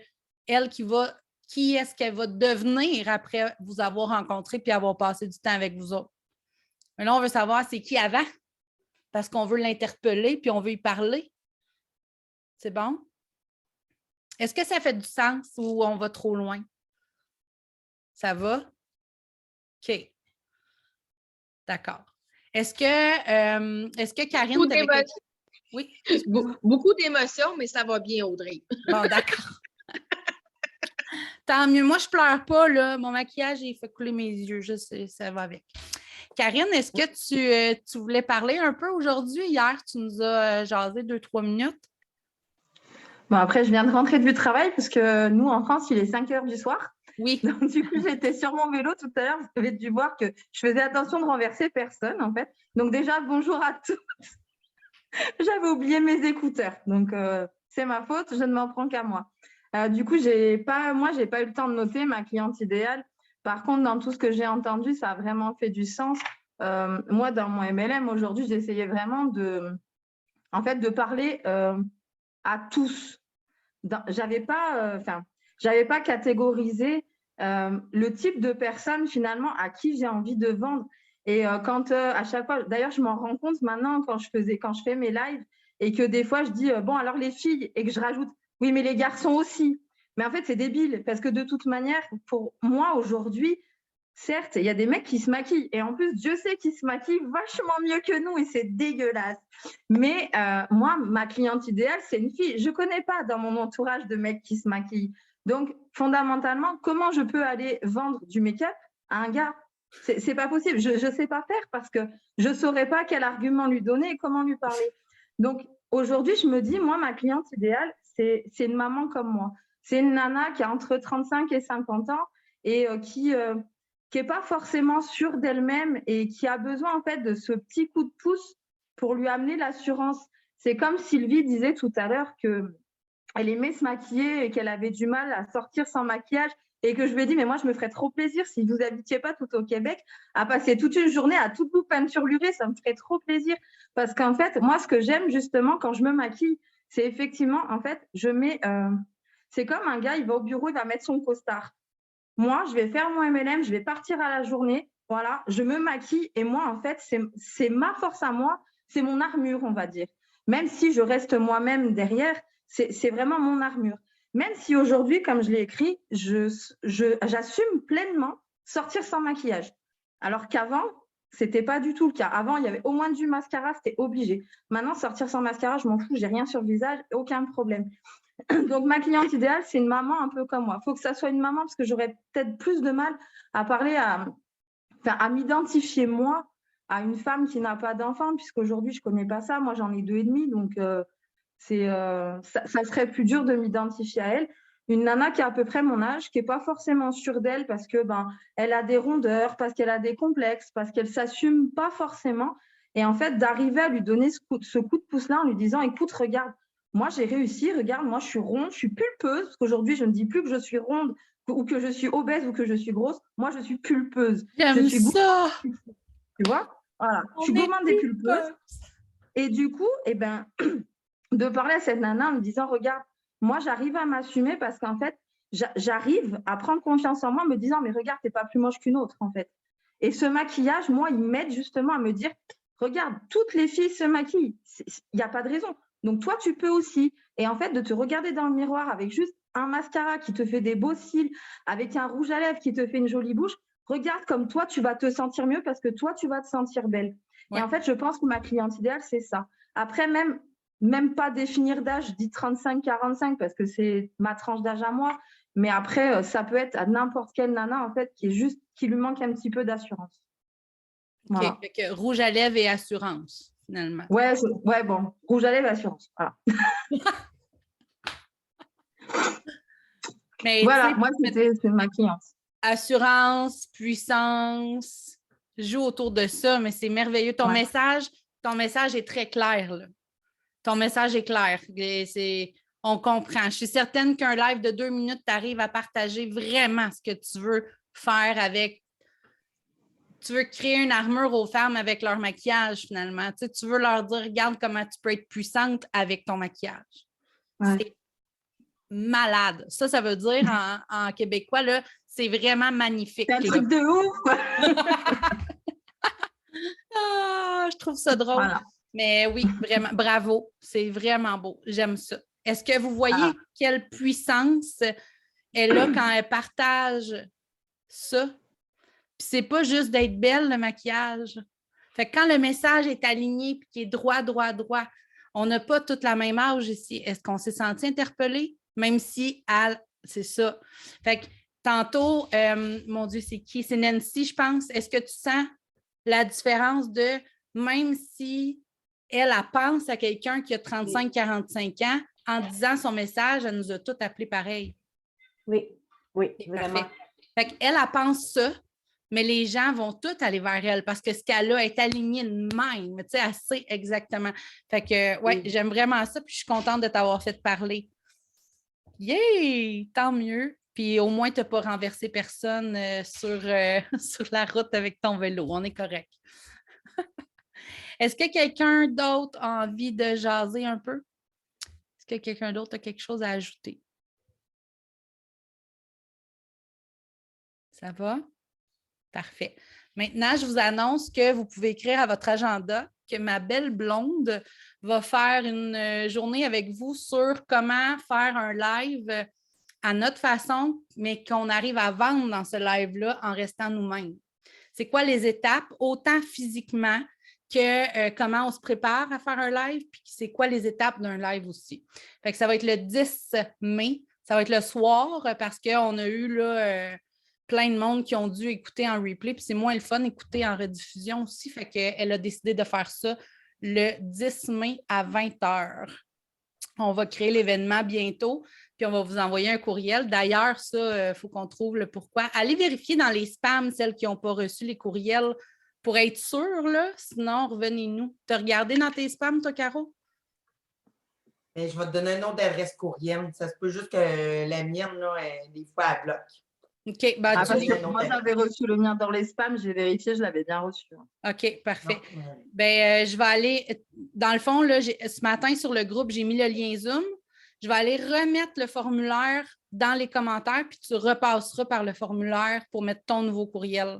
Speaker 1: elle qui est-ce qu'elle va devenir après vous avoir rencontré puis avoir passé du temps avec vous autres. Mais là, on veut savoir c'est qui avant, parce qu'on veut l'interpeller puis on veut y parler. C'est bon? Est-ce que ça fait du sens ou on va trop loin? Ça va? OK. D'accord. Est-ce que Karine...
Speaker 2: Oui. Beaucoup d'émotions, mais ça va bien, Audrey.
Speaker 1: Bon, d'accord. Tant mieux. Moi, je ne pleure pas, là. Mon maquillage, il fait couler mes yeux. Je sais, ça va avec. Karine, est-ce que tu voulais parler un peu aujourd'hui? Hier, tu nous as jasé 2-3 minutes.
Speaker 12: Bon, après, je viens de rentrer du travail parce que nous, en France, il est 5 heures du soir.
Speaker 1: Oui.
Speaker 12: Donc, du coup, j'étais sur mon vélo tout à l'heure. Vous avez dû voir que je faisais attention de renverser personne, en fait. Donc, déjà, bonjour à tous. J'avais oublié mes écouteurs. Donc, c'est ma faute. Je ne m'en prends qu'à moi. Du coup, j'ai pas eu le temps de noter ma cliente idéale. Par contre, dans tout ce que j'ai entendu, ça a vraiment fait du sens. Moi, dans mon MLM, aujourd'hui, j'essayais vraiment de parler à tous. J'avais pas catégorisé le type de personne finalement à qui j'ai envie de vendre. Et quand à chaque fois, d'ailleurs, je m'en rends compte maintenant quand je fais mes lives et que des fois je dis bon alors les filles et que je rajoute oui mais les garçons aussi. Mais en fait c'est débile parce que de toute manière pour moi aujourd'hui, certes il y a des mecs qui se maquillent et en plus Dieu sait qu'ils se maquillent vachement mieux que nous et c'est dégueulasse. Mais moi ma cliente idéale c'est une fille. Je connais pas dans mon entourage de mecs qui se maquillent. Donc fondamentalement comment je peux aller vendre du make-up à un gars? C'est pas possible. Je ne sais pas faire parce que je ne saurais pas quel argument lui donner et comment lui parler. Donc, aujourd'hui, je me dis, moi, ma cliente idéale, c'est une maman comme moi. C'est une nana qui a entre 35 et 50 ans et qui n'est pas forcément sûre d'elle-même et qui a besoin, en fait, de ce petit coup de pouce pour lui amener l'assurance. C'est comme Sylvie disait tout à l'heure qu'elle aimait se maquiller et qu'elle avait du mal à sortir sans maquillage. Et que je lui ai dit, mais moi, je me ferais trop plaisir si vous n'habitiez pas tout au Québec à passer toute une journée à toute bout peinturlurer, ça me ferait trop plaisir. Parce qu'en fait, moi, ce que j'aime justement quand je me maquille, c'est effectivement, en fait, c'est comme un gars, il va au bureau, il va mettre son costard. Moi, je vais faire mon MLM, je vais partir à la journée, voilà, je me maquille et moi, en fait, c'est ma force à moi, c'est mon armure, on va dire. Même si je reste moi-même derrière, C'est vraiment mon armure. Même si aujourd'hui, comme je l'ai écrit, j'assume pleinement sortir sans maquillage. Alors qu'avant, c'était pas du tout le cas. Avant, il y avait au moins du mascara, c'était obligé. Maintenant, sortir sans mascara, je m'en fous, j'ai rien sur le visage, aucun problème. Donc, ma cliente idéale, c'est une maman un peu comme moi. Il faut que ça soit une maman parce que j'aurais peut-être plus de mal à parler, à m'identifier moi à une femme qui n'a pas d'enfant, puisqu'aujourd'hui, je ne connais pas ça. Moi, j'en ai 2,5, donc ça serait plus dur de m'identifier à elle. Une nana qui a à peu près mon âge, qui n'est pas forcément sûre d'elle parce que elle a des rondeurs, parce qu'elle a des complexes, parce qu'elle ne s'assume pas forcément. Et en fait, d'arriver à lui donner ce coup de pouce-là en lui disant, écoute, regarde, moi, j'ai réussi, regarde, moi, je suis ronde, je suis pulpeuse, parce qu'aujourd'hui, je ne dis plus que je suis ronde ou que je suis obèse ou que je suis grosse. Moi, je suis pulpeuse.
Speaker 1: J'aime ça!
Speaker 12: Tu vois? Voilà. Je suis gourmande et pulpeuse. Et du coup, de parler à cette nana en me disant, regarde, moi, j'arrive à m'assumer parce qu'en fait, j'arrive à prendre confiance en moi en me disant, mais regarde, tu n'es pas plus moche qu'une autre, en fait. Et ce maquillage, moi, il m'aide justement à me dire, regarde, toutes les filles se maquillent. Il n'y a pas de raison. Donc, toi, tu peux aussi. Et en fait, de te regarder dans le miroir avec juste un mascara qui te fait des beaux cils, avec un rouge à lèvres qui te fait une jolie bouche, regarde comme toi, tu vas te sentir mieux parce que toi, tu vas te sentir belle. Ouais. Et en fait, je pense que ma cliente idéale, c'est ça. Après, même pas définir d'âge, je dis 35-45 parce que c'est ma tranche d'âge à moi. Mais après, ça peut être à n'importe quelle nana, en fait, qui lui manque un petit peu d'assurance.
Speaker 1: Voilà. OK, fait que rouge à lèvres et assurance. Finalement.
Speaker 12: Ouais, bon, rouge à lèvres, assurance. Voilà.
Speaker 1: Mais
Speaker 12: voilà, moi, c'est ma cliente.
Speaker 1: Assurance, puissance, joue autour de ça, mais c'est merveilleux. Ton message est très clair. Là. Ton message est clair. On comprend. Je suis certaine qu'un live de 2 minutes, tu arrives à partager vraiment ce que tu veux faire avec. Tu veux créer une armure aux femmes avec leur maquillage, finalement. Tu veux leur dire, regarde comment tu peux être puissante avec ton maquillage. Ouais. C'est malade. Ça veut dire en québécois, là, c'est vraiment magnifique.
Speaker 12: C'est un truc de ouf, quoi.
Speaker 1: Je trouve ça drôle. Voilà. Mais oui, vraiment, bravo. C'est vraiment beau. J'aime ça. Est-ce que vous voyez quelle puissance elle a quand elle partage ça? Puis c'est pas juste d'être belle, le maquillage. Fait que quand le message est aligné et qu'il est droit, on n'a pas toute la même âge ici. Est-ce qu'on s'est senti interpellé? Même si c'est ça. Fait que tantôt, mon Dieu, c'est qui? C'est Nancy, je pense. Est-ce que tu sens la différence de même si elle pense à quelqu'un qui a 35-45 ans, en disant son message, elle nous a toutes appelé pareil.
Speaker 6: Oui, vraiment.
Speaker 1: Fait qu'elle pense ça, mais les gens vont tous aller vers elle parce que ce qu'elle a est aligné de même. Tu sais, elle sait exactement. Fait que, oui, j'aime vraiment ça, puis je suis contente de t'avoir fait parler. Yay! Tant mieux. Puis au moins, tu n'as pas renversé personne sur la route avec ton vélo. On est correct. Est-ce que quelqu'un d'autre a envie de jaser un peu? Est-ce que quelqu'un d'autre a quelque chose à ajouter? Ça va? Parfait. Maintenant, je vous annonce que vous pouvez écrire à votre agenda que ma belle blonde va faire une journée avec vous sur comment faire un live à notre façon, mais qu'on arrive à vendre dans ce live-là en restant nous-mêmes. C'est quoi les étapes, autant physiquement que comment on se prépare à faire un live, puis c'est quoi les étapes d'un live aussi. Fait que ça va être le 10 mai, ça va être le soir, parce qu'on a eu là, plein de monde qui ont dû écouter en replay, puis c'est moins le fun d'écouter en rediffusion aussi, fait qu'elle a décidé de faire ça le 10 mai à 20h. On va créer l'événement bientôt, puis on va vous envoyer un courriel. D'ailleurs, ça, il faut qu'on trouve le pourquoi. Allez vérifier dans les spams, celles qui n'ont pas reçu les courriels, pour être sûr, là. Sinon, revenez-nous. Tu as regardé dans tes spams, toi, Caro?
Speaker 3: Mais je vais te donner un nom d'adresse courriel. Ça se peut juste que la mienne, là, des fois, elle bloque.
Speaker 1: OK.
Speaker 12: Moi, j'avais reçu le mien dans les spams. J'ai vérifié, je l'avais bien reçu.
Speaker 1: OK, parfait. Je vais aller... Dans le fond, là, ce matin, sur le groupe, j'ai mis le lien Zoom. Je vais aller remettre le formulaire dans les commentaires, puis tu repasseras par le formulaire pour mettre ton nouveau courriel.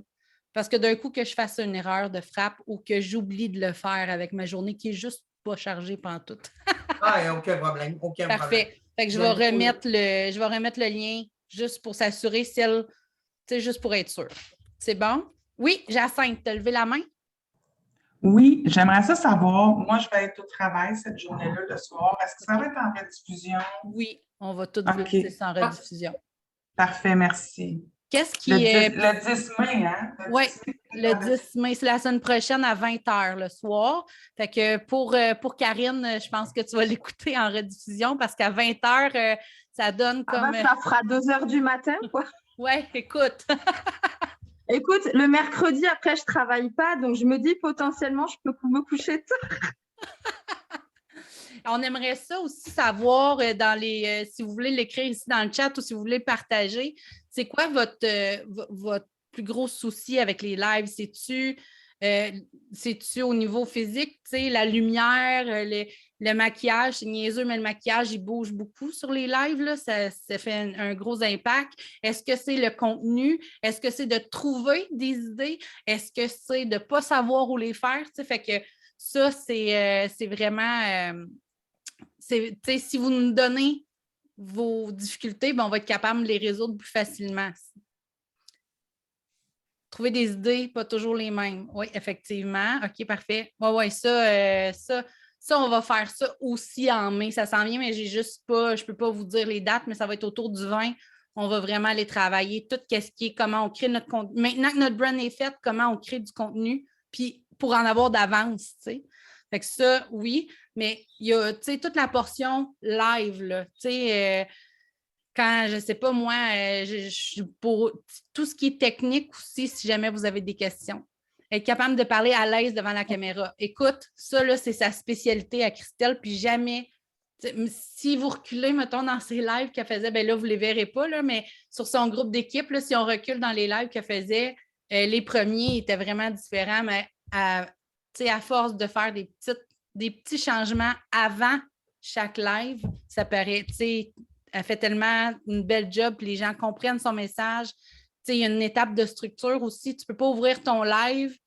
Speaker 1: Parce que d'un coup, que je fasse une erreur de frappe ou que j'oublie de le faire avec ma journée qui est juste pas chargé pantoute.
Speaker 3: Ah, il n'y a aucun problème. Aucun problème.
Speaker 1: Parfait. Fait que je vais remettre le lien juste pour s'assurer, juste pour être sûr. C'est bon? Oui, Jacinthe, t'as levé la main?
Speaker 7: Oui, j'aimerais ça savoir. Moi, je vais être au travail cette journée-là le soir. Est-ce que ça va être en rediffusion?
Speaker 1: Oui, on va tout vérifier ça en rediffusion.
Speaker 7: Parfait, merci.
Speaker 1: Qu'est-ce qui
Speaker 7: Le 10 mai, hein?
Speaker 1: Oui, le 10 mai, c'est la semaine prochaine à 20h le soir. Fait que pour Karine, je pense que tu vas l'écouter en rediffusion parce qu'à 20h, ça donne comme.
Speaker 12: Ça fera 2h du matin, quoi.
Speaker 1: Oui, écoute.
Speaker 12: Écoute, le mercredi, après, je ne travaille pas, donc je me dis potentiellement, je peux me coucher tard.
Speaker 1: On aimerait ça aussi savoir si vous voulez l'écrire ici dans le chat ou si vous voulez partager, c'est quoi votre plus gros souci avec les lives? C'est-tu au niveau physique, tu sais, la lumière, le maquillage, c'est niaiseux, mais le maquillage, il bouge beaucoup sur les lives, là, ça fait un gros impact. Est-ce que c'est le contenu? Est-ce que c'est de trouver des idées? Est-ce que c'est de ne pas savoir où les faire? Tu sais, fait que ça, c'est vraiment... si vous nous donnez vos difficultés, ben, on va être capable de les résoudre plus facilement. Trouver des idées, pas toujours les mêmes. Oui, effectivement. OK, parfait. Oui, ça, on va faire ça aussi en mai. Ça s'en vient, mais je ne peux pas vous dire les dates, mais ça va être autour du 20. On va vraiment aller travailler tout ce qui est comment on crée notre contenu. Maintenant que notre brand est fait, comment on crée du contenu, puis pour en avoir d'avance, tu sais. Fait que ça, oui, mais il y a, tu sais, toute la portion live, là, tu sais, quand, je ne sais pas, moi, pour tout ce qui est technique aussi, si jamais vous avez des questions, être capable de parler à l'aise devant la caméra. Écoute, ça, là, c'est sa spécialité à Christelle, puis jamais, si vous reculez, mettons, dans ses lives qu'elle faisait, bien là, vous ne les verrez pas, là, mais sur son groupe d'équipe, là, si on recule dans les lives qu'elle faisait, les premiers étaient vraiment différents, mais à force de faire des petits changements avant chaque live, ça paraît, tu sais, elle fait tellement une belle job, puis les gens comprennent son message. Tu sais, il y a une étape de structure aussi. Tu ne peux pas ouvrir ton live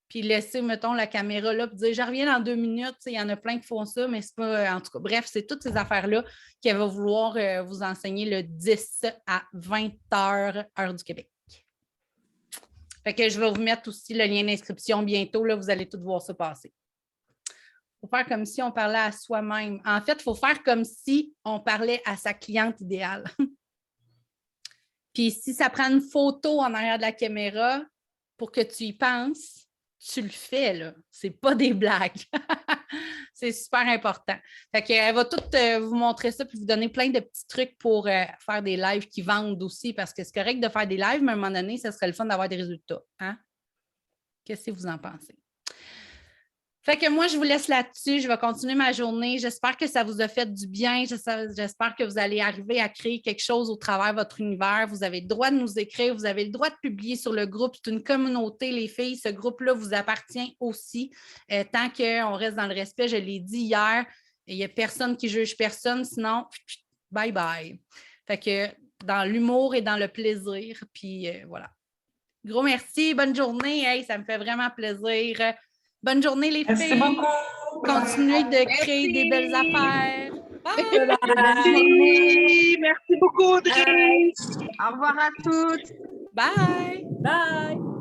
Speaker 1: puis laisser, mettons, la caméra là, puis dire « je reviens dans 2 minutes ». Tu sais, il y en a plein qui font ça, mais c'est pas... En tout cas, bref, c'est toutes ces affaires-là qu'elle va vouloir vous enseigner le 10 à 20h, heure du Québec. Fait que je vais vous mettre aussi le lien d'inscription bientôt. Là, vous allez tout voir ça passer. Il faut faire comme si on parlait à soi-même. En fait, il faut faire comme si on parlait à sa cliente idéale. Puis si ça prend une photo en arrière de la caméra pour que tu y penses, tu le fais, là. C'est pas des blagues. C'est super important. Fait qu'elle va tout vous montrer ça puis vous donner plein de petits trucs pour faire des lives qui vendent aussi parce que c'est correct de faire des lives, mais à un moment donné, ça serait le fun d'avoir des résultats. Hein? Qu'est-ce que vous en pensez? Fait que moi, je vous laisse là-dessus. Je vais continuer ma journée. J'espère que ça vous a fait du bien. J'espère que vous allez arriver à créer quelque chose au travers de votre univers. Vous avez le droit de nous écrire. Vous avez le droit de publier sur le groupe. C'est une communauté, les filles. Ce groupe-là vous appartient aussi. Tant qu'on reste dans le respect, je l'ai dit hier, il n'y a personne qui juge personne. Sinon, bye bye. Fait que dans l'humour et dans le plaisir. Puis voilà. Gros merci. Bonne journée. Hey, ça me fait vraiment plaisir. Bonne journée, les filles.
Speaker 7: Merci beaucoup.
Speaker 1: Continuez de créer des belles affaires. Bye.
Speaker 12: Merci. Merci beaucoup, Audrey. Au revoir à toutes.
Speaker 1: Bye.
Speaker 9: Bye.